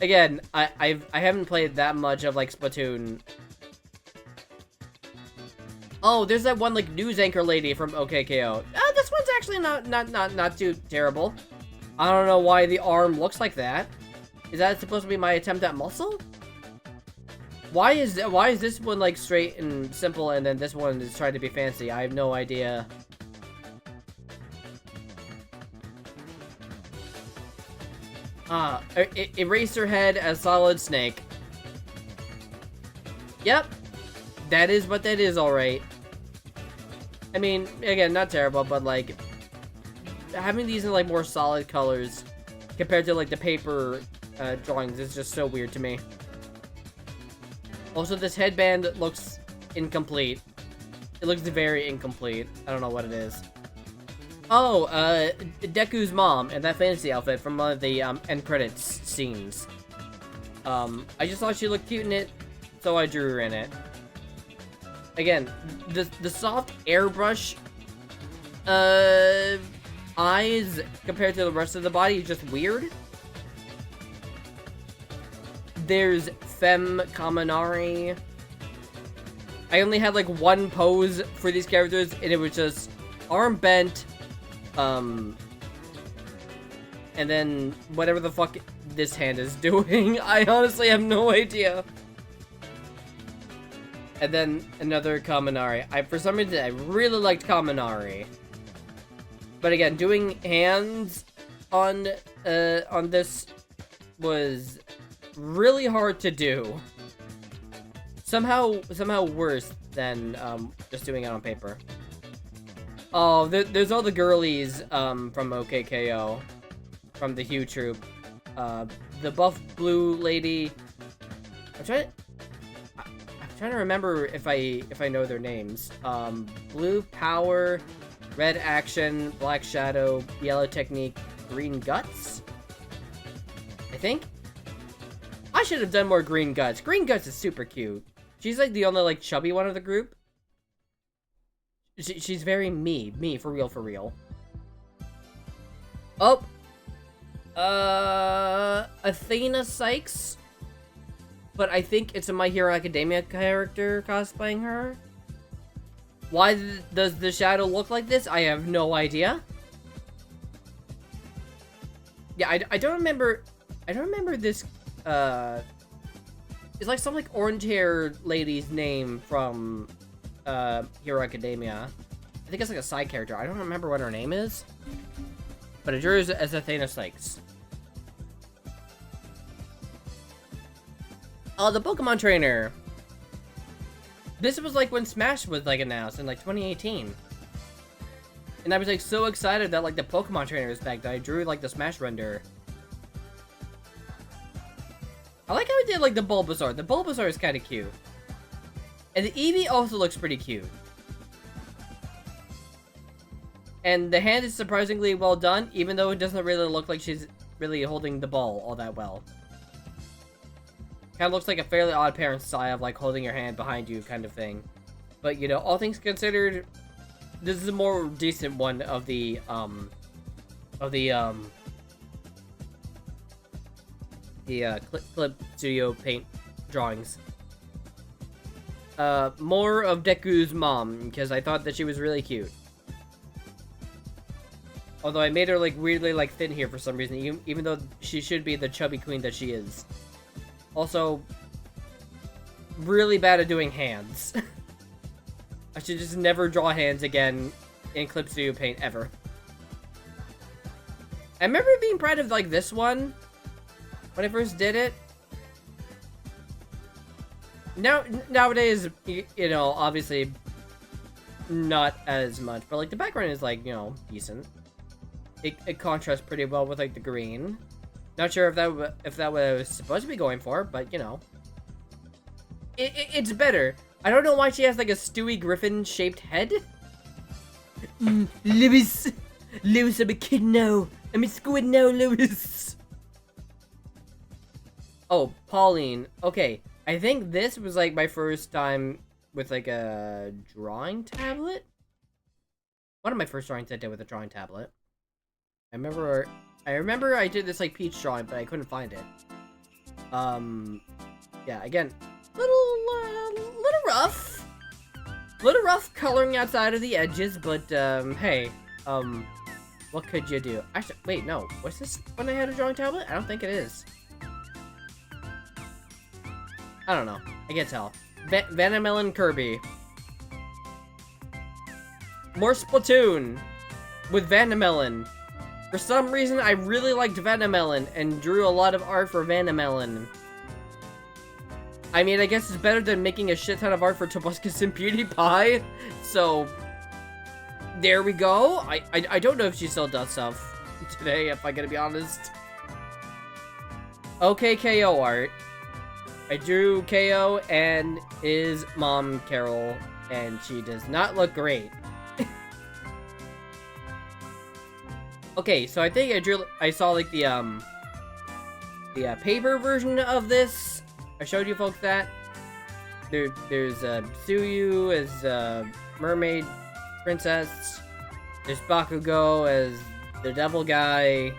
Again, I haven't played that much of like Splatoon. Oh, there's that one, like, news anchor lady from OKKO. This one's actually not too terrible. I don't know why the arm looks like that. Is that supposed to be my attempt at muscle? Why is this one, like, straight and simple, and then this one is trying to be fancy? I have no idea. Eraser head as solid snake. Yep. That is what that is, alright. I mean, again, not terrible, but, like, having these in, like, more solid colors compared to, like, the paper drawings is just so weird to me. Also, this headband looks incomplete. It looks very incomplete. I don't know what it is. Oh, Deku's mom in that fantasy outfit from one of the end credits scenes. I just thought she looked cute in it, so I drew her in it. Again, the soft airbrush eyes compared to the rest of the body is just weird. There's Femme Kaminari. I only had like one pose for these characters, and it was just arm bent, and then whatever the fuck this hand is doing. I honestly have no idea. And then another Kaminari. For some reason, I really liked Kaminari. But again, doing hands on this was really hard to do. Somehow worse than just doing it on paper. Oh, there's all the girlies from OKKO, from the Hue Troop. The buff blue lady. I'm trying to remember if I know their names. Blue Power, Red Action, Black Shadow, Yellow Technique, Green Guts. I think. I should have done more Green Guts. Green Guts is super cute. She's like the only like chubby one of the group. She's very me for real. Oh, Athena Sykes. But I think it's a My Hero Academia character cosplaying her. Why does the shadow look like this? I have no idea. Yeah, I don't remember. I don't remember this. It's like some like orange-haired lady's name from Hero Academia. I think it's like a side character. I don't remember what her name is. But I drew as Athena Sykes. Oh, the Pokemon trainer. This was like when Smash was like announced in like 2018. And I was like so excited that like the Pokemon trainer is back that I drew like the Smash render. I like how I did like the Bulbasaur. The Bulbasaur is kind of cute. And the Eevee also looks pretty cute. And the hand is surprisingly well done, even though it doesn't really look like she's really holding the ball all that well. Kind of looks like a Fairly Odd Parents style of like holding your hand behind you kind of thing. But you know, all things considered, this is a more decent one of the Clip Studio Paint drawings. More of Deku's mom, because I thought that she was really cute. Although I made her like weirdly like thin here for some reason, even though she should be the chubby queen that she is. Also, really bad at doing hands. I should just never draw hands again in Clip Studio Paint ever. I remember being proud of like this one when I first did it. Nowadays, you know, obviously not as much, but like the background is like, you know, decent. It contrasts pretty well with like the green. Not sure if that was supposed to be going for, but you know, it's better. I don't know why she has like a Stewie Griffin shaped head. Lewis, I'm a kid now. I'm a squid now, Lewis. Oh, Pauline. Okay, I think this was like my first time with like a drawing tablet. One of my first drawings I did with a drawing tablet. I remember I did this like peach drawing, but I couldn't find it. Yeah, again, little rough. little rough coloring outside of the edges, but, hey, what could you do? Actually, wait, no. Was this when I had a drawing tablet? I don't think it is. I don't know. I can't tell. Vanamelon Kirby. More Splatoon with Vanamelon. For some reason, I really liked Vanamelon and drew a lot of art for Vanamelon. I mean, I guess it's better than making a shit ton of art for Tobuscus and PewDiePie. So, there we go. I don't know if she still does stuff today, if I'm gonna be honest. Okay, KO art. I drew KO and his mom, Carol, and she does not look great. Okay, so I think I saw like the paper version of this. I showed you folks that. There's Tsuyu as mermaid princess. There's Bakugo as the devil guy.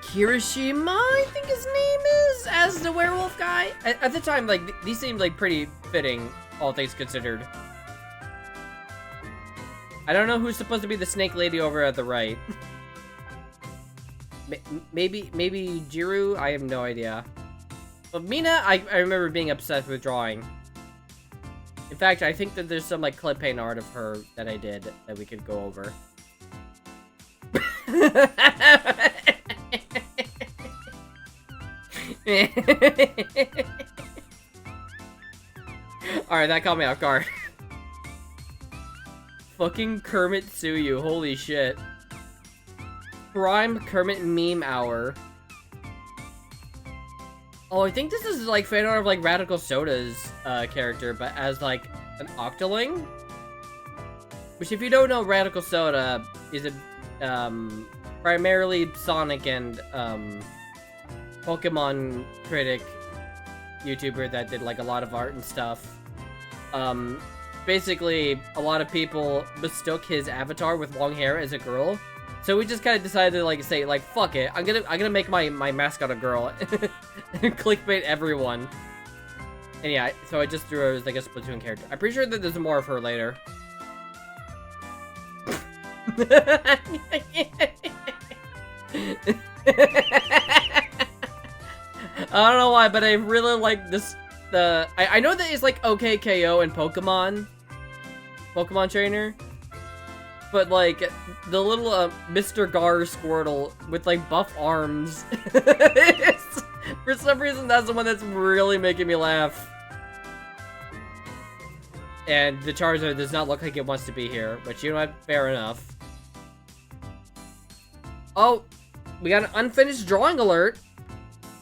Kirishima, I think his name is, as the werewolf guy. At the time, like, these seemed like pretty fitting, all things considered. I don't know who's supposed to be the snake lady over at the right. Maybe Jiru? I have no idea. But Mina, I remember being obsessed with drawing. In fact, I think that there's some, like, clip paint art of her that I did that we could go over. Alright, that caught me off guard. Fucking Kermit Tsuyu, holy shit. Prime Kermit meme hour. Oh, I think this is like fan art of like Radical Soda's character, but as like an Octoling. Which, if you don't know, Radical Soda is a primarily Sonic and Pokemon critic YouTuber that did like a lot of art and stuff. Basically, a lot of people mistook his avatar with long hair as a girl, so we just kind of decided to like say like, fuck it, I'm gonna make my mascot a girl and clickbait everyone. And yeah, so I just threw her as like a Splatoon character. I'm pretty sure that there's more of her later. I don't know why, but I really like this. I know that it's like OK KO in Pokemon Trainer, but like the little Mr. Gar Squirtle with like buff arms. For some reason, that's the one that's really making me laugh. And the Charizard does not look like it wants to be here, but you know what? Fair enough. Oh, we got an unfinished drawing alert.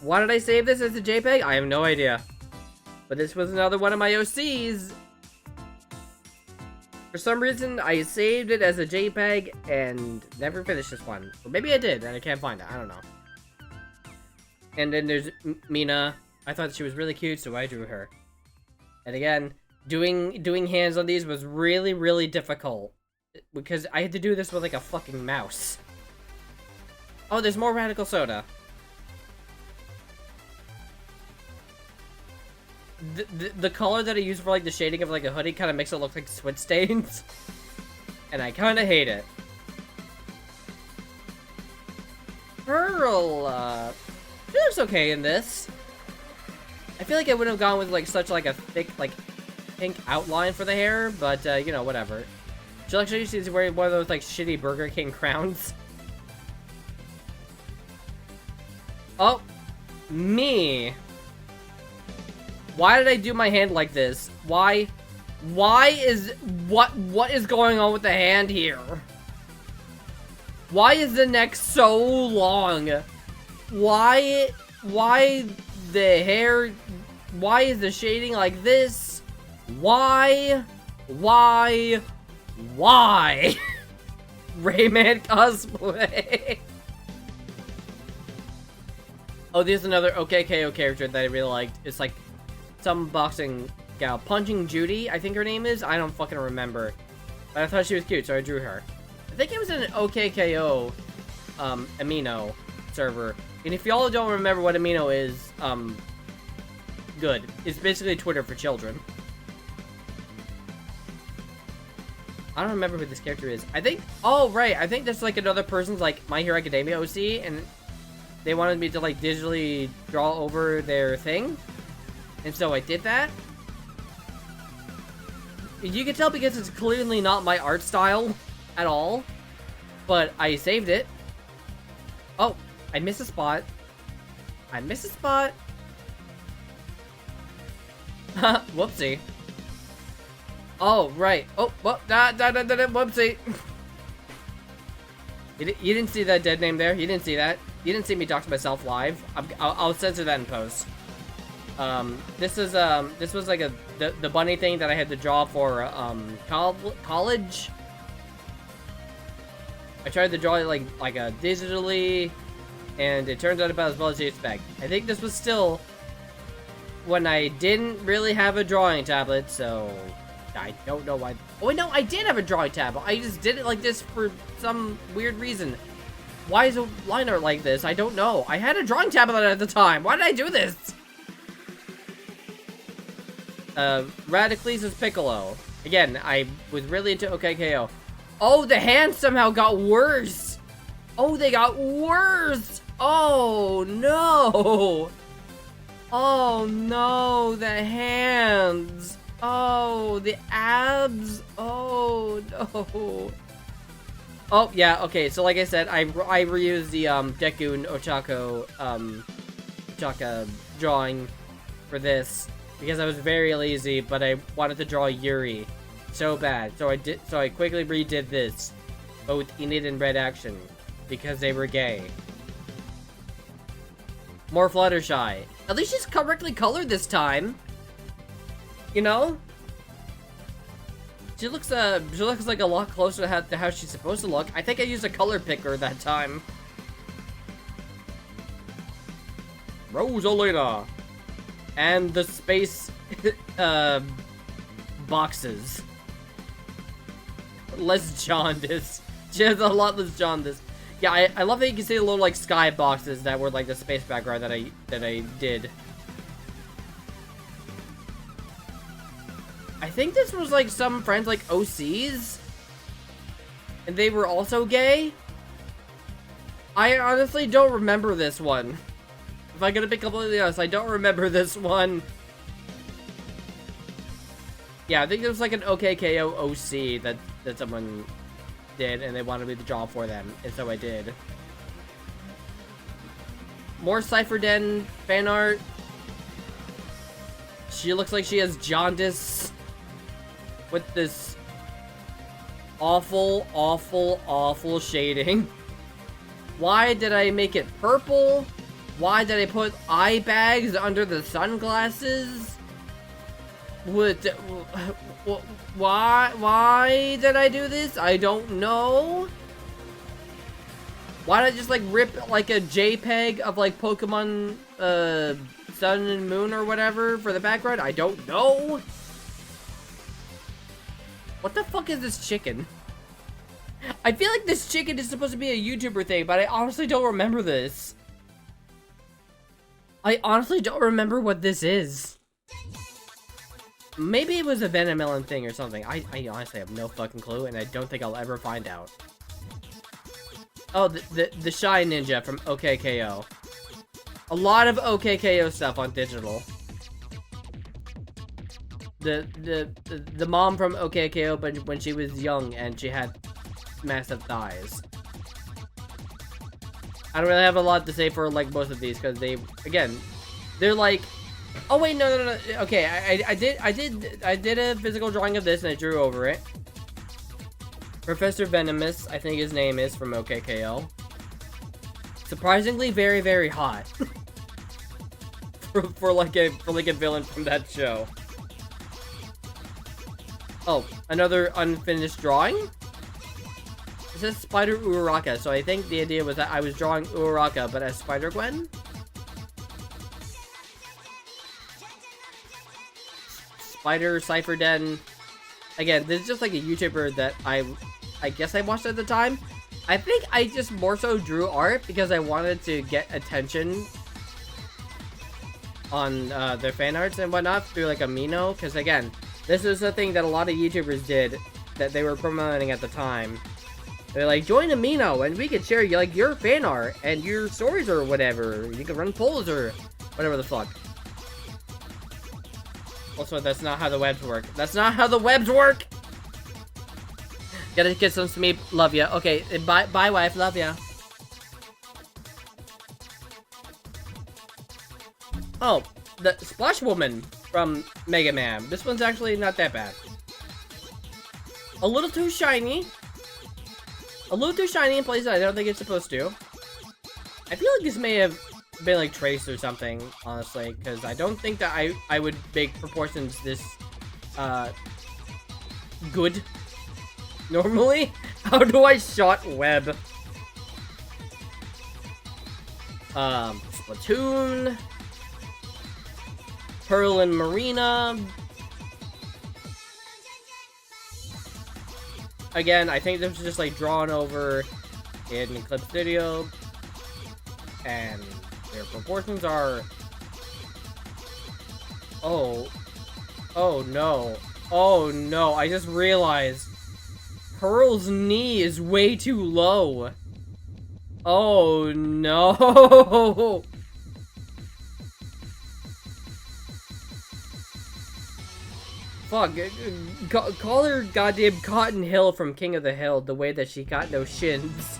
Why did I save this as a JPEG? I have no idea. But this was another one of my OCs. For some reason, I saved it as a JPEG and never finished this one. Or maybe I did, and I can't find it. I don't know. And then there's Mina. I thought she was really cute, so I drew her. And again, doing hands on these was really, really difficult. Because I had to do this with, like, a fucking mouse. Oh, there's more Radical Soda. The color that I use for like the shading of like a hoodie kind of makes it look like sweat stains, and I kind of hate it. Pearl, she looks okay in this. I feel like I wouldn't have gone with like such like a thick like pink outline for the hair, but you know, whatever. She looks like she's wearing one of those like shitty Burger King crowns. Oh, me. Why did I do my hand like this? Why is, what is going on with the hand here? Why is the neck so long? Why the hair, why is the shading like this? Why? Rayman cosplay. Oh, there's another OKKO character that I really liked. It's like some boxing gal. Punching Judy, I think her name is. I don't fucking remember. But I thought she was cute, so I drew her. I think it was an OKKO Amino server. And if y'all don't remember what Amino is, good. It's basically Twitter for children. I don't remember who this character is. I think, oh right, I think that's like another person's like My Hero Academia OC, and they wanted me to like digitally draw over their thing, and so I did that. You can tell because it's clearly not my art style at all, but I saved it. Oh, I missed a spot. I missed a spot. Whoopsie. Oh, right. Oh, well, whoopsie. You didn't see that dead name there? You didn't see that? You didn't see me talk to myself live? I'll censor that in post. This was like the bunny thing that I had to draw for, college. I tried to draw it like digitally, and it turned out about as well as you expect. I think this was still when I didn't really have a drawing tablet, so I don't know why. Oh, no, I did have a drawing tablet. I just did it like this for some weird reason. Why is a line art like this? I don't know. I had a drawing tablet at the time. Why did I do this? Radicles is Piccolo. Again, I was really into OKKO. Oh, the hands somehow got worse. Oh, they got worse. Oh, no. Oh, no, the hands. Oh, the abs. Oh, no. Oh, yeah, okay, so like I said, I reused the, Deku Ochaka drawing for this, because I was very lazy, but I wanted to draw Yuri so bad, so I quickly redid this, both Enid and Red Action, because they were gay. More Fluttershy. At least she's correctly colored this time. You know? She looks like a lot closer to how she's supposed to look. I think I used a color picker that time. Rosalina. And the space, boxes. Less jaundice. She has a lot less jaundice. Yeah, I love that you can see the little, like, sky boxes that were, like, the space background that I did. I think this was, like, some friends, like, OCs. And they were also gay. I honestly don't remember this one. If I'm gonna be completely honest, I don't remember this one. Yeah, I think it was, like, an OKKO OC that someone did, and they wanted me to draw for them, and so I did. More Cypher Den fan art. She looks like she has jaundice with this awful, awful, awful shading. Why did I make it purple? Why did I put eye bags under the sunglasses? Why did I do this? I don't know. Why did I just like rip like a JPEG of like Pokemon Sun and Moon or whatever for the background? I don't know. What the fuck is this chicken? I feel like this chicken is supposed to be a YouTuber thing, but I honestly don't remember this. I honestly don't remember what this is. Maybe it was a Venomelon thing or something. I honestly have no fucking clue, and I don't think I'll ever find out. Oh, the Shy Ninja from OKKO. A lot of OKKO stuff on digital. The mom from OKKO, but when she was young and she had massive thighs. I don't really have a lot to say for like most of these because they're like. Oh wait, no. Okay, I did a physical drawing of this and I drew over it. Professor Venomous, I think his name is, from OKKO. Surprisingly, very, very hot. for like a villain from that show. Oh, another unfinished drawing? It says Spider Uraraka, so I think the idea was that I was drawing Uraraka, but as Spider-Gwen? Spider Cypher Den. Again, this is just like a YouTuber that I guess I watched at the time. I think I just more so drew art because I wanted to get attention on their fan arts and whatnot through like Amino, because again, this is a thing that a lot of YouTubers did that they were promoting at the time. They're like, join Amino and we could share like your fan art and your stories or whatever. You can run polls or whatever the fuck. Also, that's not how the webs work. That's not how the webs work! Gotta get some sleep. Love ya. Okay, bye, wife. Love ya. Oh, the Splash Woman from Mega Man. This one's actually not that bad. A little too shiny. A little too shiny in places I don't think it's supposed to. I feel like this may have been like traced or something, honestly, because I don't think that I would make proportions this good normally. How do I shot web? Splatoon, Pearl and Marina. Again, I think this was just like drawn over in Clip Studio, and their proportions are. Oh no! Oh no! I just realized Pearl's knee is way too low. Oh no! Fuck, call her goddamn Cotton Hill from King of the Hill the way that she got no shins.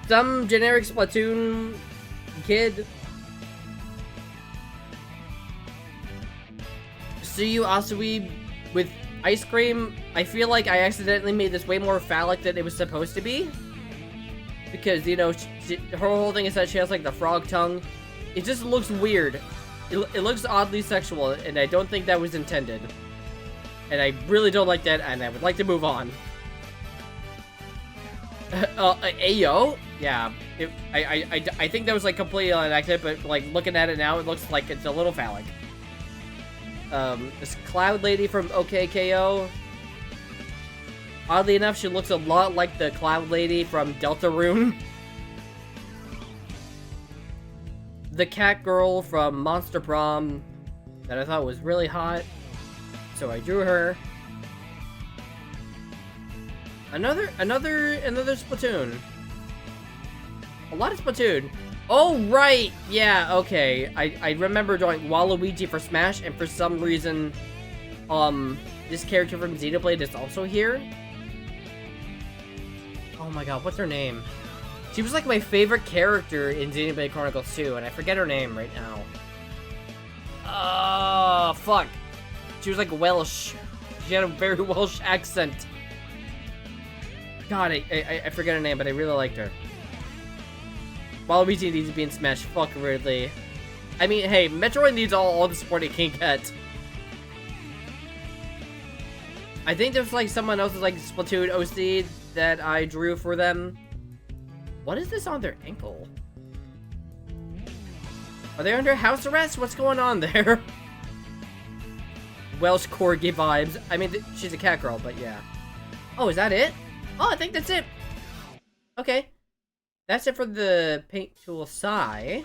Some generic Splatoon kid. Suyu Asui with ice cream. I feel like I accidentally made this way more phallic than it was supposed to be. Because, you know, her whole thing is that she has like the frog tongue. It just looks weird. It looks oddly sexual, and I don't think that was intended. And I really don't like that, and I would like to move on. Ayo? Yeah. I think that was, like, completely unacted, but, like, looking at it now, it looks like it's a little phallic. This Cloud Lady from OKKO. Oddly enough, she looks a lot like the Cloud Lady from Deltarune. The cat girl from Monster Prom that I thought was really hot, so I drew her. Another Splatoon. A lot of Splatoon. Oh right, yeah, okay. I remember drawing Waluigi for Smash, and for some reason, this character from Xenoblade is also here. Oh my god, what's her name? She was like my favorite character in Xenoblade Chronicles 2, and I forget her name right now. Oh, fuck. She was like Welsh. She had a very Welsh accent. God, I forget her name, but I really liked her. Waluigi needs to be in Smash. Fuck, Ridley. I mean, hey, Metroid needs all the support it can get. I think there's like someone else's like Splatoon OC that I drew for them. What is this on their ankle? Are they under house arrest? What's going on there? Welsh corgi vibes. I mean, she's a cat girl, but yeah. Oh, is that it? Oh, I think that's it. Okay. That's it for the paint tool Sai.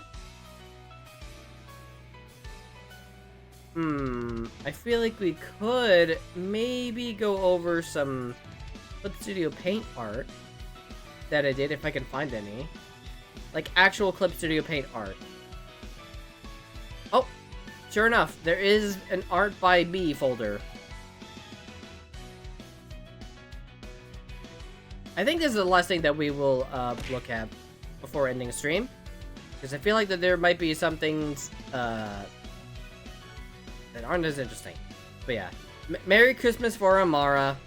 I feel like we could maybe go over some Clip Studio paint art that I did, if I can find any. Like, actual Clip Studio paint art. Oh, sure enough, there is an art by me folder. I think this is the last thing that we will look at before ending the stream. Because I feel like that there might be some things that aren't as interesting. But yeah, Merry Christmas for Amara.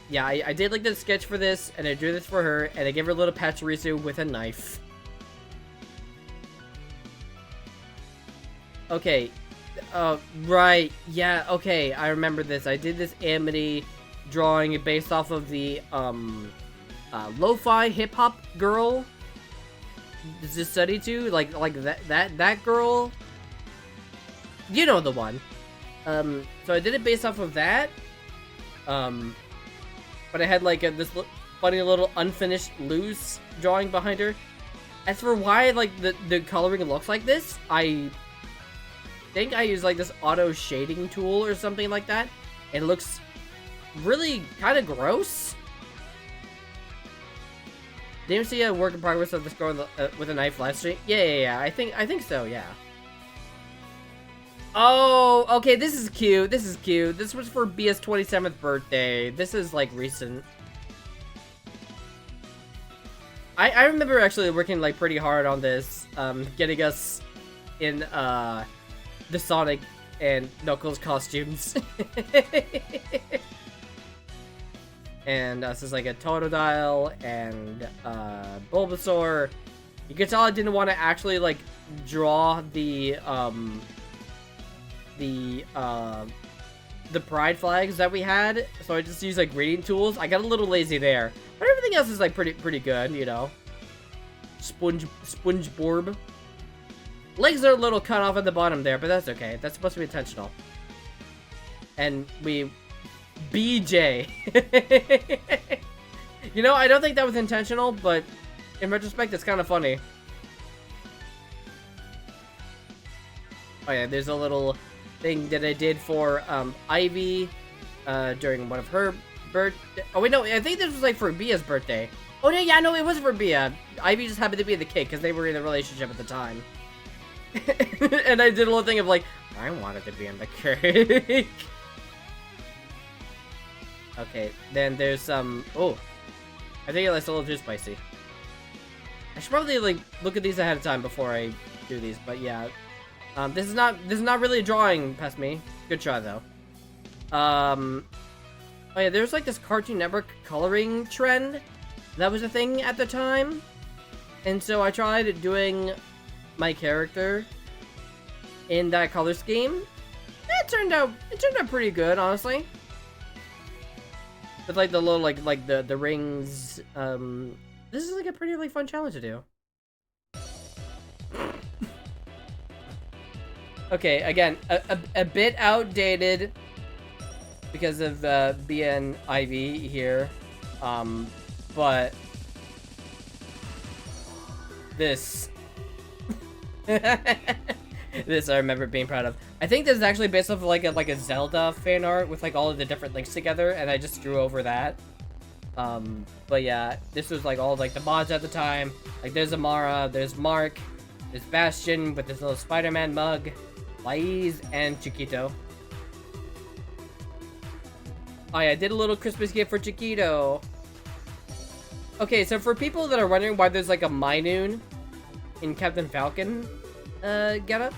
Yeah, I did like the sketch for this, and I drew this for her, and I gave her a little Pachirisu with a knife. Okay. Right. Yeah, okay, I remember this. I did this Amity drawing based off of the, lo-fi hip-hop girl. Does this study to? Like that girl? You know the one. So I did it based off of that. But I had like this funny little unfinished loose drawing behind her. As for why, like, the coloring looks like this, I think I use, like, this auto shading tool or something like that. It looks really kind of gross. Didn't you see a work in progress of this girl with a knife last stream? Yeah. I think so, yeah. Oh, okay, this is cute. This is cute. This was for Bia's 27th birthday. This is, like, recent. I remember actually working, like, pretty hard on this, getting us in, the Sonic and Knuckles costumes. And this is, like, a Totodile and, Bulbasaur. You can tell I didn't want to actually, like, draw the pride flags that we had, so I just used, like, gradient tools. I got a little lazy there. But everything else is, like, pretty good, you know. SpongeBob. Legs are a little cut off at the bottom there, but that's okay. That's supposed to be intentional. And we... BJ. You know, I don't think that was intentional, but in retrospect, it's kind of funny. Oh yeah, there's a little thing that I did for, Ivy, during one of her birthday. Oh wait, no, I think this was like for Bia's birthday. Oh yeah, no, it was for Bia. Ivy just happened to be in the cake because they were in a relationship at the time. And I did a little thing of like, I wanted to be in the cake. Okay, then there's some. Oh, I think it's a little too spicy. I should probably like look at these ahead of time before I do these, but yeah. This is not really a drawing, past me. Good try though. Oh yeah, there's like this Cartoon Network coloring trend. That was a thing at the time. And so I tried doing my character in that color scheme. It turned out pretty good, honestly. With like the little like the rings. This is like a pretty like fun challenge to do. Okay, again, a bit outdated because of Bia and Ivy here, but this this I remember being proud of. I think this is actually based off of like a Zelda fan art with like all of the different links together, and I just drew over that. But yeah, this was like all of, like the mods at the time. Like there's Amara, there's Mark, there's Bastion with this little Spider-Man mug. Laiz and Chiquito. Oh yeah, I did a little Christmas gift for Chiquito. Okay, so for people that are wondering why there's like a Minoon in Captain Falcon getup,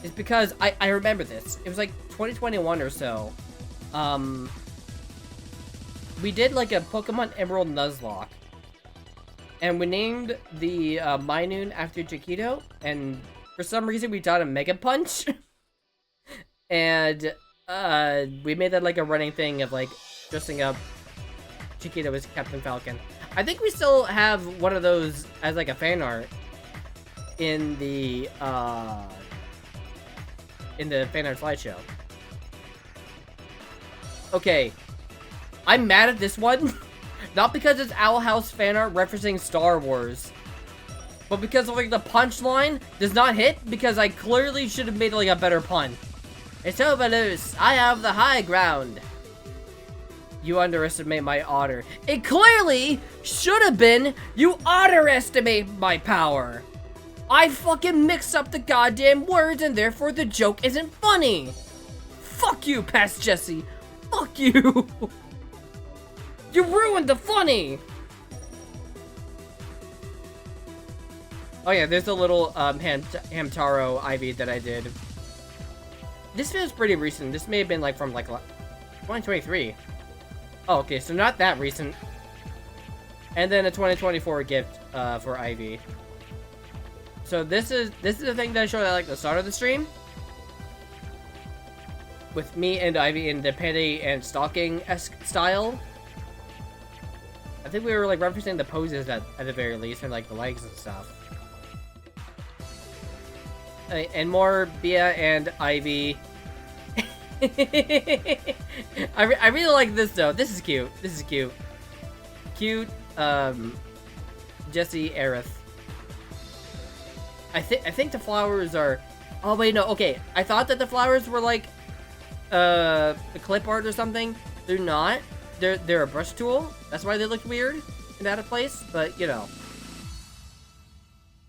it's because I remember this. It was like 2021 or so. We did like a Pokemon Emerald Nuzlocke. And we named the Minoon after Chiquito, and for some reason, we taught him Mega Punch. And, we made that, like, a running thing of, like, dressing up Chiquito as Captain Falcon. I think we still have one of those as, like, a fan art in the fan art slideshow. Okay. I'm mad at this one. Not because it's Owl House fan art referencing Star Wars. But because of, like, the punchline does not hit, because I clearly should have made, like, a better pun. It's over loose. I have the high ground. You underestimate my otter. It clearly should have been, you underestimate my power. I fucking mixed up the goddamn words, and therefore the joke isn't funny. Fuck you, past Jessie. Fuck you. You ruined the funny. Oh yeah, there's a little Hamtaro Ivy that I did. This feels pretty recent. This may have been like from like 2023. Oh, okay, so not that recent. And then a 2024 gift for Ivy. So this is the thing that I showed at like the start of the stream. With me and Ivy in the panty and stocking-esque style. I think we were like referencing the poses at the very least, and like the legs and stuff. And more Bia and Ivy. I really like this though. This is cute. This is cute. Cute, Jessie Aerith. I think the flowers are... Oh, wait, no, okay. I thought that the flowers were, like, a clip art or something. They're not. They're a brush tool. That's why they look weird and out of place, but, you know.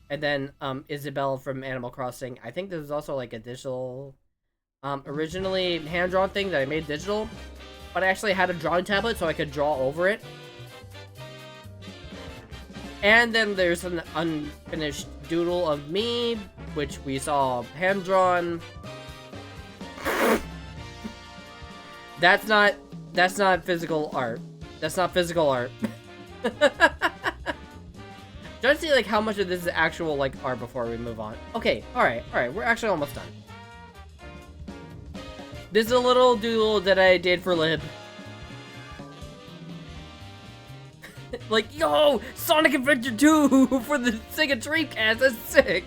And then, Isabelle from Animal Crossing. I think this is also, like, a digital... originally hand-drawn thing that I made digital. But I actually had a drawing tablet so I could draw over it. And then there's an unfinished doodle of me, which we saw hand-drawn. That's not physical art. That's not physical art. Try to see, like, how much of this is actual, like, art before we move on. Okay, alright, we're actually almost done. This is a little doodle that I did for Lib. Like, yo, Sonic Adventure 2 for the Sega Dreamcast, that's sick!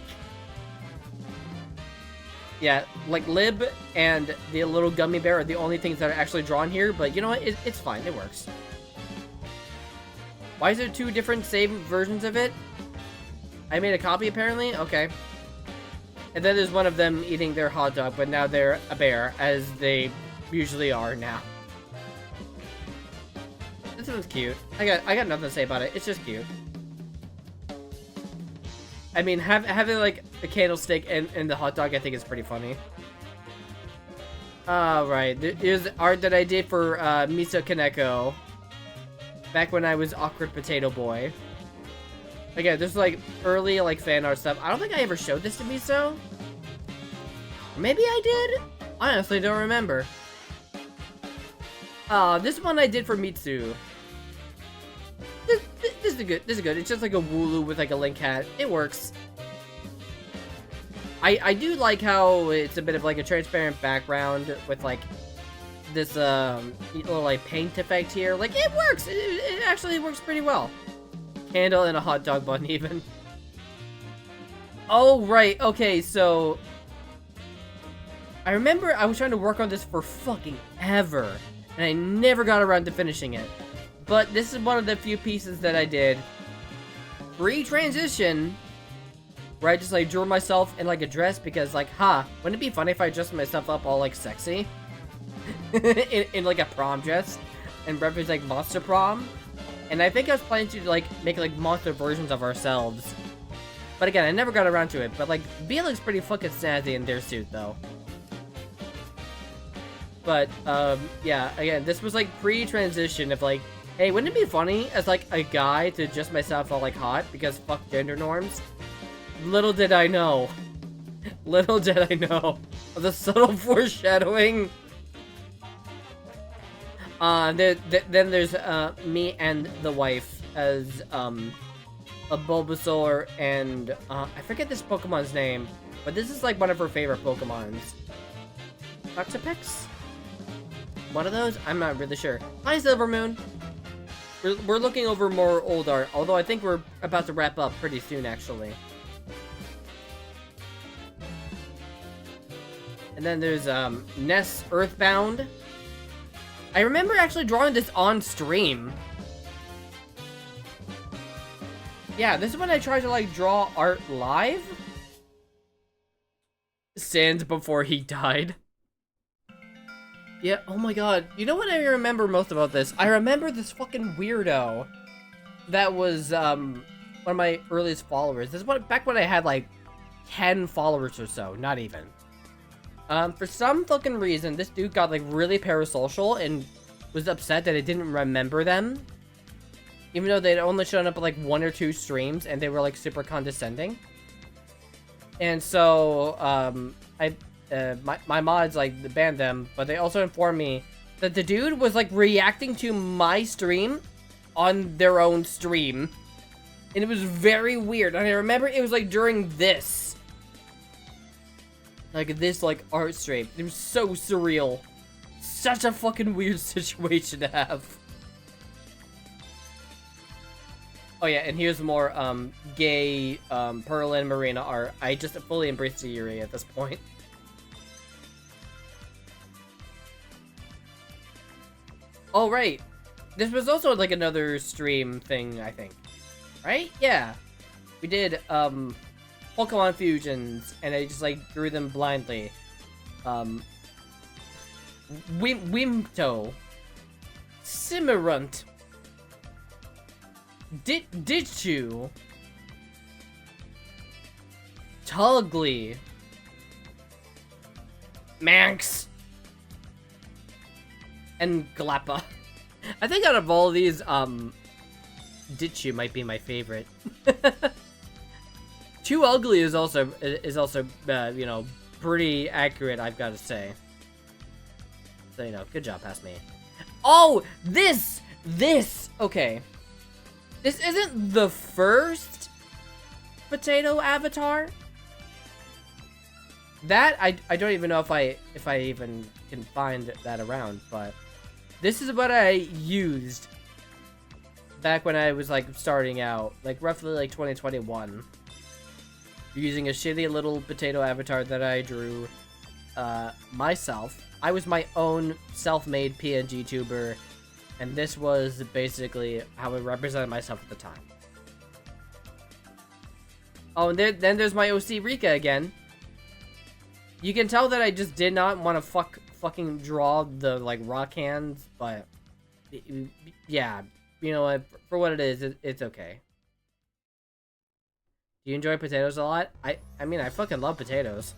Yeah, like, Lib and the little gummy bear are the only things that are actually drawn here, but you know what, it's fine, it works. Why is there two different save versions of it? I made a copy, apparently? Okay. And then there's one of them eating their hot dog, but now they're a bear, as they usually are now. This one's cute. I got nothing to say about it. It's just cute. I mean, having like the candlestick and the hot dog, I think is pretty funny. Alright, here's art that I did for Misa Kaneko. Back when I was Awkward Potato Boy. Again, this is like early like fan art stuff. I don't think I ever showed this to Miso. Maybe I did? I honestly don't remember. This one I did for Mitsu. This is good. This is good. It's just like a Wooloo with like a Link hat. It works. I do like how it's a bit of like a transparent background with like this little like paint effect here. Like it works. It actually works pretty well. Candle and a hot dog bun even. Oh right. Okay. So I remember I was trying to work on this for fucking ever, and I never got around to finishing it. But this is one of the few pieces that I did pre-transition, where I just like drew myself in like a dress because like, wouldn't it be funny if I dressed myself up all like sexy in like a prom dress and reference like Monster Prom? And I think I was planning to like make like monster versions of ourselves. But again, I never got around to it. But like, Bea looks pretty fucking snazzy in their suit though. But yeah, again, this was like pre-transition of like, hey, wouldn't it be funny as, like, a guy to adjust myself all, like, hot? Because fuck gender norms. Little did I know. Little did I know. The subtle foreshadowing. Then there's, me and the wife as, a Bulbasaur and, I forget this Pokemon's name. But this is, like, one of her favorite Pokemons. Toxapex? One of those? I'm not really sure. Hi, Silvermoon. We're looking over more old art, although I think we're about to wrap up pretty soon, actually. And then there's, Ness Earthbound. I remember actually drawing this on stream. Yeah, this is when I tried to, like, draw art live. Sans before he died. Yeah, oh my god. You know what I remember most about this? I remember this fucking weirdo that was, one of my earliest followers. This is back when I had, like, 10 followers or so. Not even. For some fucking reason, this dude got, like, really parasocial and was upset that I didn't remember them. Even though they'd only shown up at, like, 1 or 2 streams and they were, like, super condescending. And so, my mods, like, banned them, but they also informed me that the dude was, like, reacting to my stream on their own stream. And it was very weird. And I remember it was, like, during this. Like, this, like, art stream. It was so surreal. Such a fucking weird situation to have. Oh, yeah, and here's more, gay, Pearl and Marina art. I just fully embraced the Yuri at this point. Oh, right. This was also, like, another stream thing, I think. Right? Yeah. We did, Pokemon fusions, and I just like drew them blindly. Wimto, Cimarunt, Ditchu, Tugly, Manx, and Glappa. I think out of all of these, Ditchu might be my favorite. Too Ugly is also you know, pretty accurate, I've got to say. So, you know, good job, past me. Oh, this, okay. This isn't the first potato avatar. That, I don't even know if I even can find that around, but this is what I used back when I was, like, starting out, like, roughly, like, 2021. Using a shitty little potato avatar that I drew myself. I was my own self-made PNG tuber, and this was basically how I represented myself at the time. Oh, and then there's my OC Rika again. You can tell that I just did not want to fucking draw the, like, rock hands, but yeah, you know what, for what it is, it's okay. Do you enjoy potatoes a lot? I mean, I fucking love potatoes.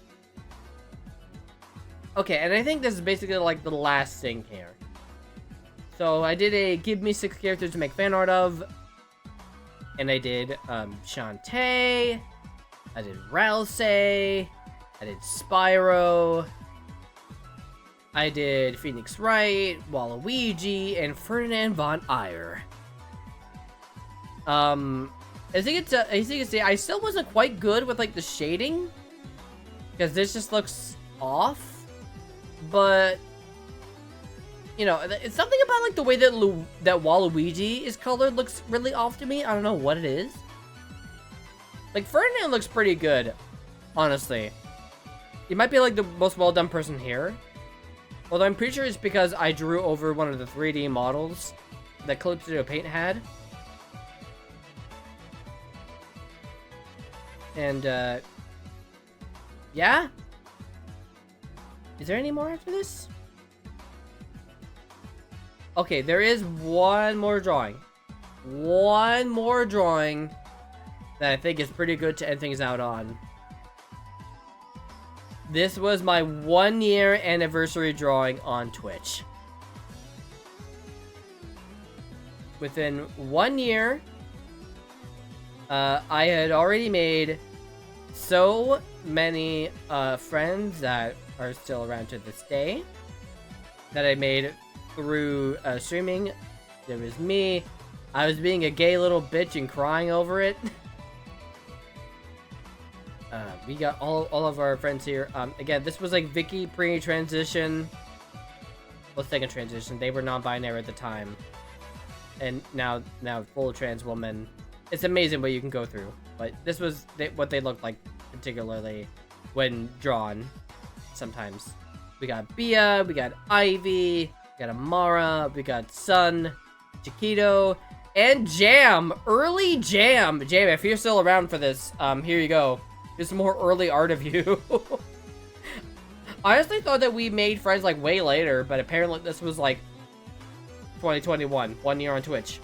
Okay, and I think this is basically like the last thing here. So I did a give me 6 characters to make fan art of. And I did Shantae. I did Ralsei. I did Spyro. I did Phoenix Wright, Waluigi, and Ferdinand von Ayer. As you can see, I still wasn't quite good with, like, the shading. Because this just looks off. But, you know, it's something about, like, the way that Waluigi is colored looks really off to me. I don't know what it is. Like, Ferdinand looks pretty good, honestly. He might be, like, the most well-done person here. Although I'm pretty sure it's because I drew over one of the 3D models that Clip Studio Paint had. And, yeah? Is there any more after this? Okay, there is one more drawing. One more drawing that I think is pretty good to end things out on. This was my 1-year anniversary drawing on Twitch. Within 1 year, I had already made so many friends that are still around to this day that I made through streaming. There was me. I was being a gay little bitch and crying over it. We got all of our friends here. Again, this was like Vicky pre-transition. Well, second transition. They were non-binary at the time. And now full trans woman. It's amazing what you can go through. But this was what they looked like, particularly when drawn. Sometimes. We got Bia, we got Ivy, we got Amara, we got Sun, Chiquito, and Jam. Early Jam. Jam, if you're still around for this, here you go. Here's some more early art of you. I honestly thought that we made friends like way later, but apparently this was like 2021, 1 year on Twitch.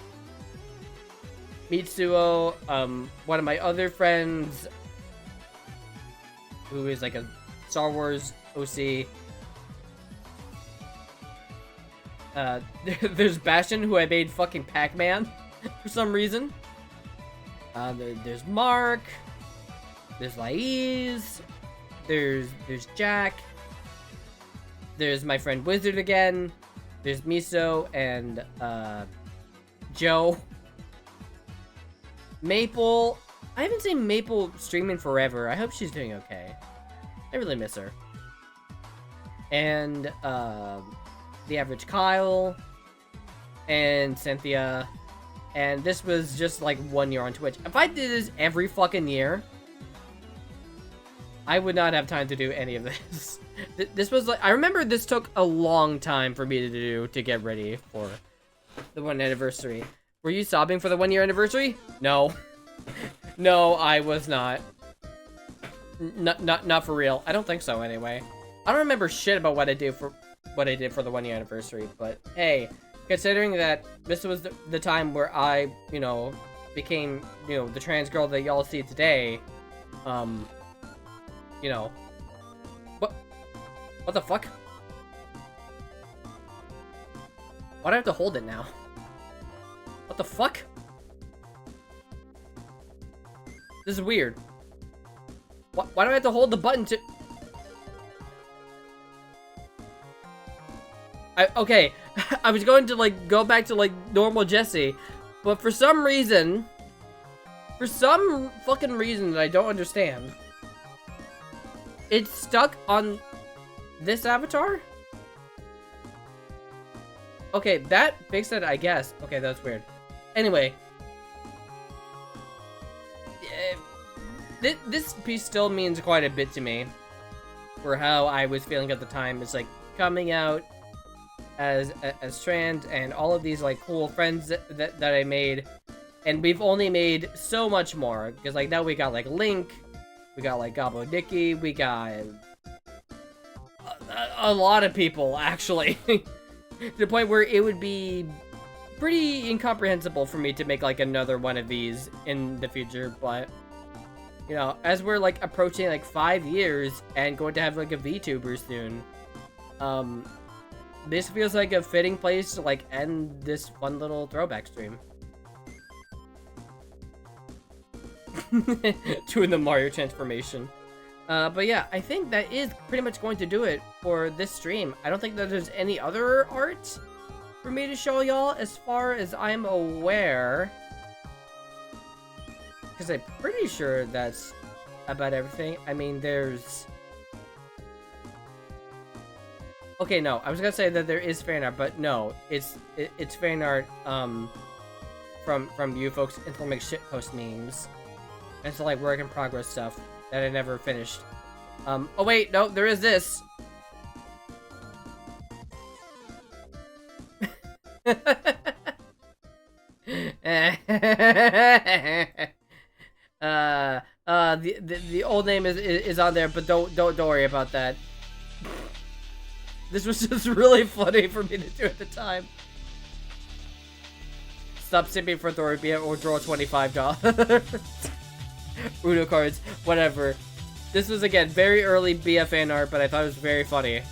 Mitsuo, one of my other friends, who is like a Star Wars OC. There's Bastion, who I made fucking Pac-Man for some reason. There's Mark. There's Laiz. There's Jack. There's my friend Wizard again. There's Miso and Joe. Maple. I haven't seen Maple streaming forever. I hope she's doing okay. I really miss her. And the average Kyle and Cynthia. And this was just like 1 year on Twitch. If I did this every fucking year, I would not have time to do any of this. This was like, I remember this took a long time for me to do to get ready for the 1 anniversary. Were you sobbing for the 1 year anniversary? No. No, I was not. Not for real. I don't think so anyway. I don't remember shit about what I did for the 1 year anniversary, but hey, considering that this was the time where I, you know, became, you know, the trans girl that y'all see today, you know, what the fuck? Why do I have to hold it now? What the fuck? This is weird. Why do I have to hold the button to... Okay, I was going to, like, go back to, like, normal Jessie, but for some fucking reason that I don't understand, it's stuck on this avatar? Okay, that fixed it, I guess. Okay, that's weird. Anyway. This piece still means quite a bit to me. For how I was feeling at the time. It's like coming out as trans and all of these like cool friends that I made. And we've only made so much more. Because like now we got like Link. We got like Gabo Dicky. We got a lot of people actually. To the point where it would be pretty incomprehensible for me to make like another one of these in the future, but you know, as we're like approaching like 5 years and going to have like a VTuber soon, this feels like a fitting place to like end this fun little throwback stream. Doing the Mario transformation. But yeah, I think that is pretty much going to do it for this stream. I don't think that there's any other art for me to show y'all as far as I'm aware. Because I'm pretty sure that's about everything. I mean, there's... Okay, no, I was gonna say that there is fan art, but no, it's fan art from you folks implement shitpost memes. And so like work in progress stuff that I never finished. Oh wait, no, there is this. The old name is on there, but don't worry about that. This was just really funny for me to do at the time. Stop sipping for Thorby or draw $25. Uno cards, whatever. This was, again, very early BF fan art, but I thought it was very funny.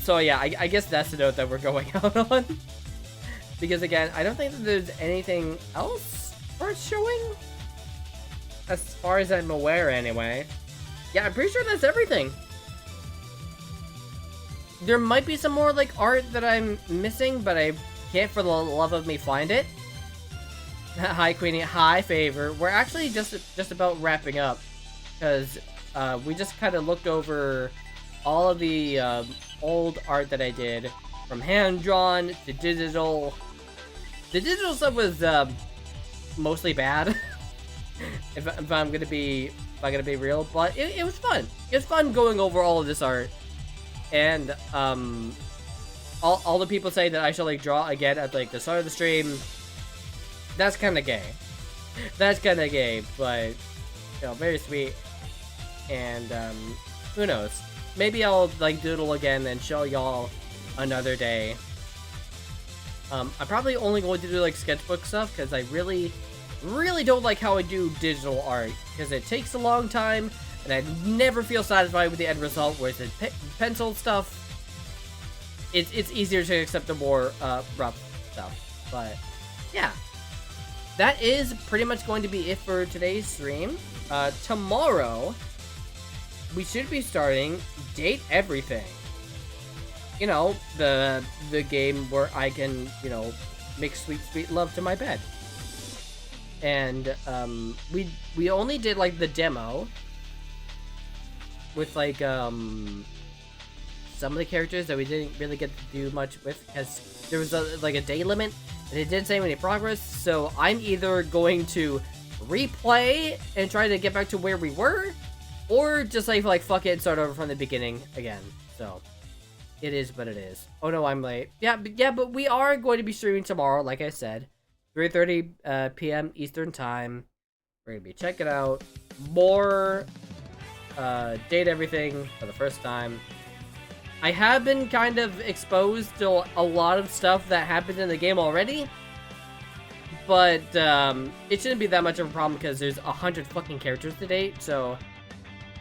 So, yeah, I guess that's the note that we're going out on. Because, again, I don't think that there's anything else worth showing. As far as I'm aware, anyway. Yeah, I'm pretty sure that's everything. There might be some more, like, art that I'm missing, but I can't for the love of me find it. Hi, Queenie. Hi, Favor. We're actually just about wrapping up. Because we just kind of looked over all of the old art that I did. From hand-drawn to digital. The digital stuff was mostly bad. if I'm gonna be real, but it was fun. It was fun going over all of this art. And all the people say that I should like draw again at like the start of the stream. That's kind of gay. That's kind of gay, but you know, very sweet. And who knows? Maybe I'll like doodle again and show y'all another day. I'm probably only going to do like sketchbook stuff because I really don't like how I do digital art because it takes a long time and I never feel satisfied with the end result. Whereas the pencil stuff, it's easier to accept the more rough stuff. But yeah. That is pretty much going to be it for today's stream. Tomorrow, we should be starting Date Everything. You know, the game where I can, you know, make sweet, sweet love to my bed. And, we only did, like, the demo. With, like, some of the characters that we didn't really get to do much with. Because there was, like, a day limit. And it didn't say any progress, so I'm either going to replay and try to get back to where we were, or just like fuck it and start over from the beginning again. So, it is what it is. Oh no, I'm late. Yeah, but we are going to be streaming tomorrow, like I said. 3:30 p.m. Eastern Time. We're gonna be checking out more date everything for the first time. I have been kind of exposed to a lot of stuff that happened in the game already, but it shouldn't be that much of a problem because there's 100 fucking characters to date, so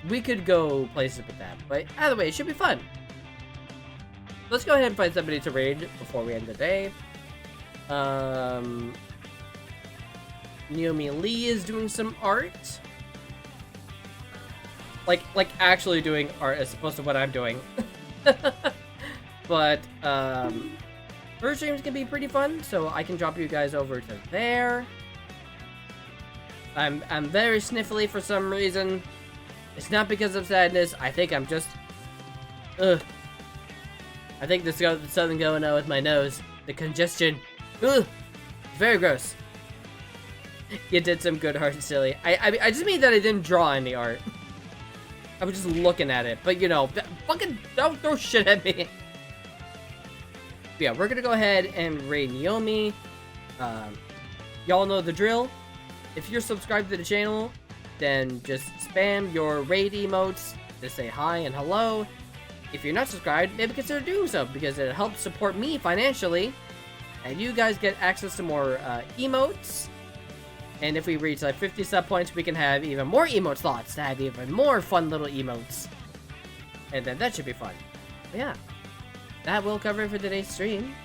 we could go places with that. But either way, it should be fun. Let's go ahead and find somebody to raid before we end the day. Naomi Lee is doing some art. Like actually doing art as opposed to what I'm doing. But her streams can be pretty fun, so I can drop you guys over to there. I'm very sniffly for some reason. It's not because of sadness. I think I'm just I think there's something going on with my nose. The congestion. Ugh. Very gross. You did some good art, silly. I just mean that I didn't draw any art. I was just looking at it, but you know, fucking don't throw shit at me. But yeah, we're gonna go ahead and raid Naomi. Y'all know the drill. If you're subscribed to the channel, then just spam your raid emotes to say hi and hello. If you're not subscribed, maybe consider doing so because it helps support me financially, and you guys get access to more emotes. And if we reach like 50 sub points, we can have even more emote slots to have even more fun little emotes. And then that should be fun. But yeah, that will cover it for today's stream.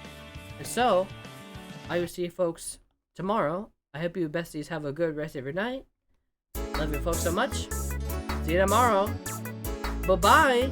And so, I will see you folks tomorrow. I hope you besties have a good rest of your night. Love you folks so much. See you tomorrow. Bye-bye.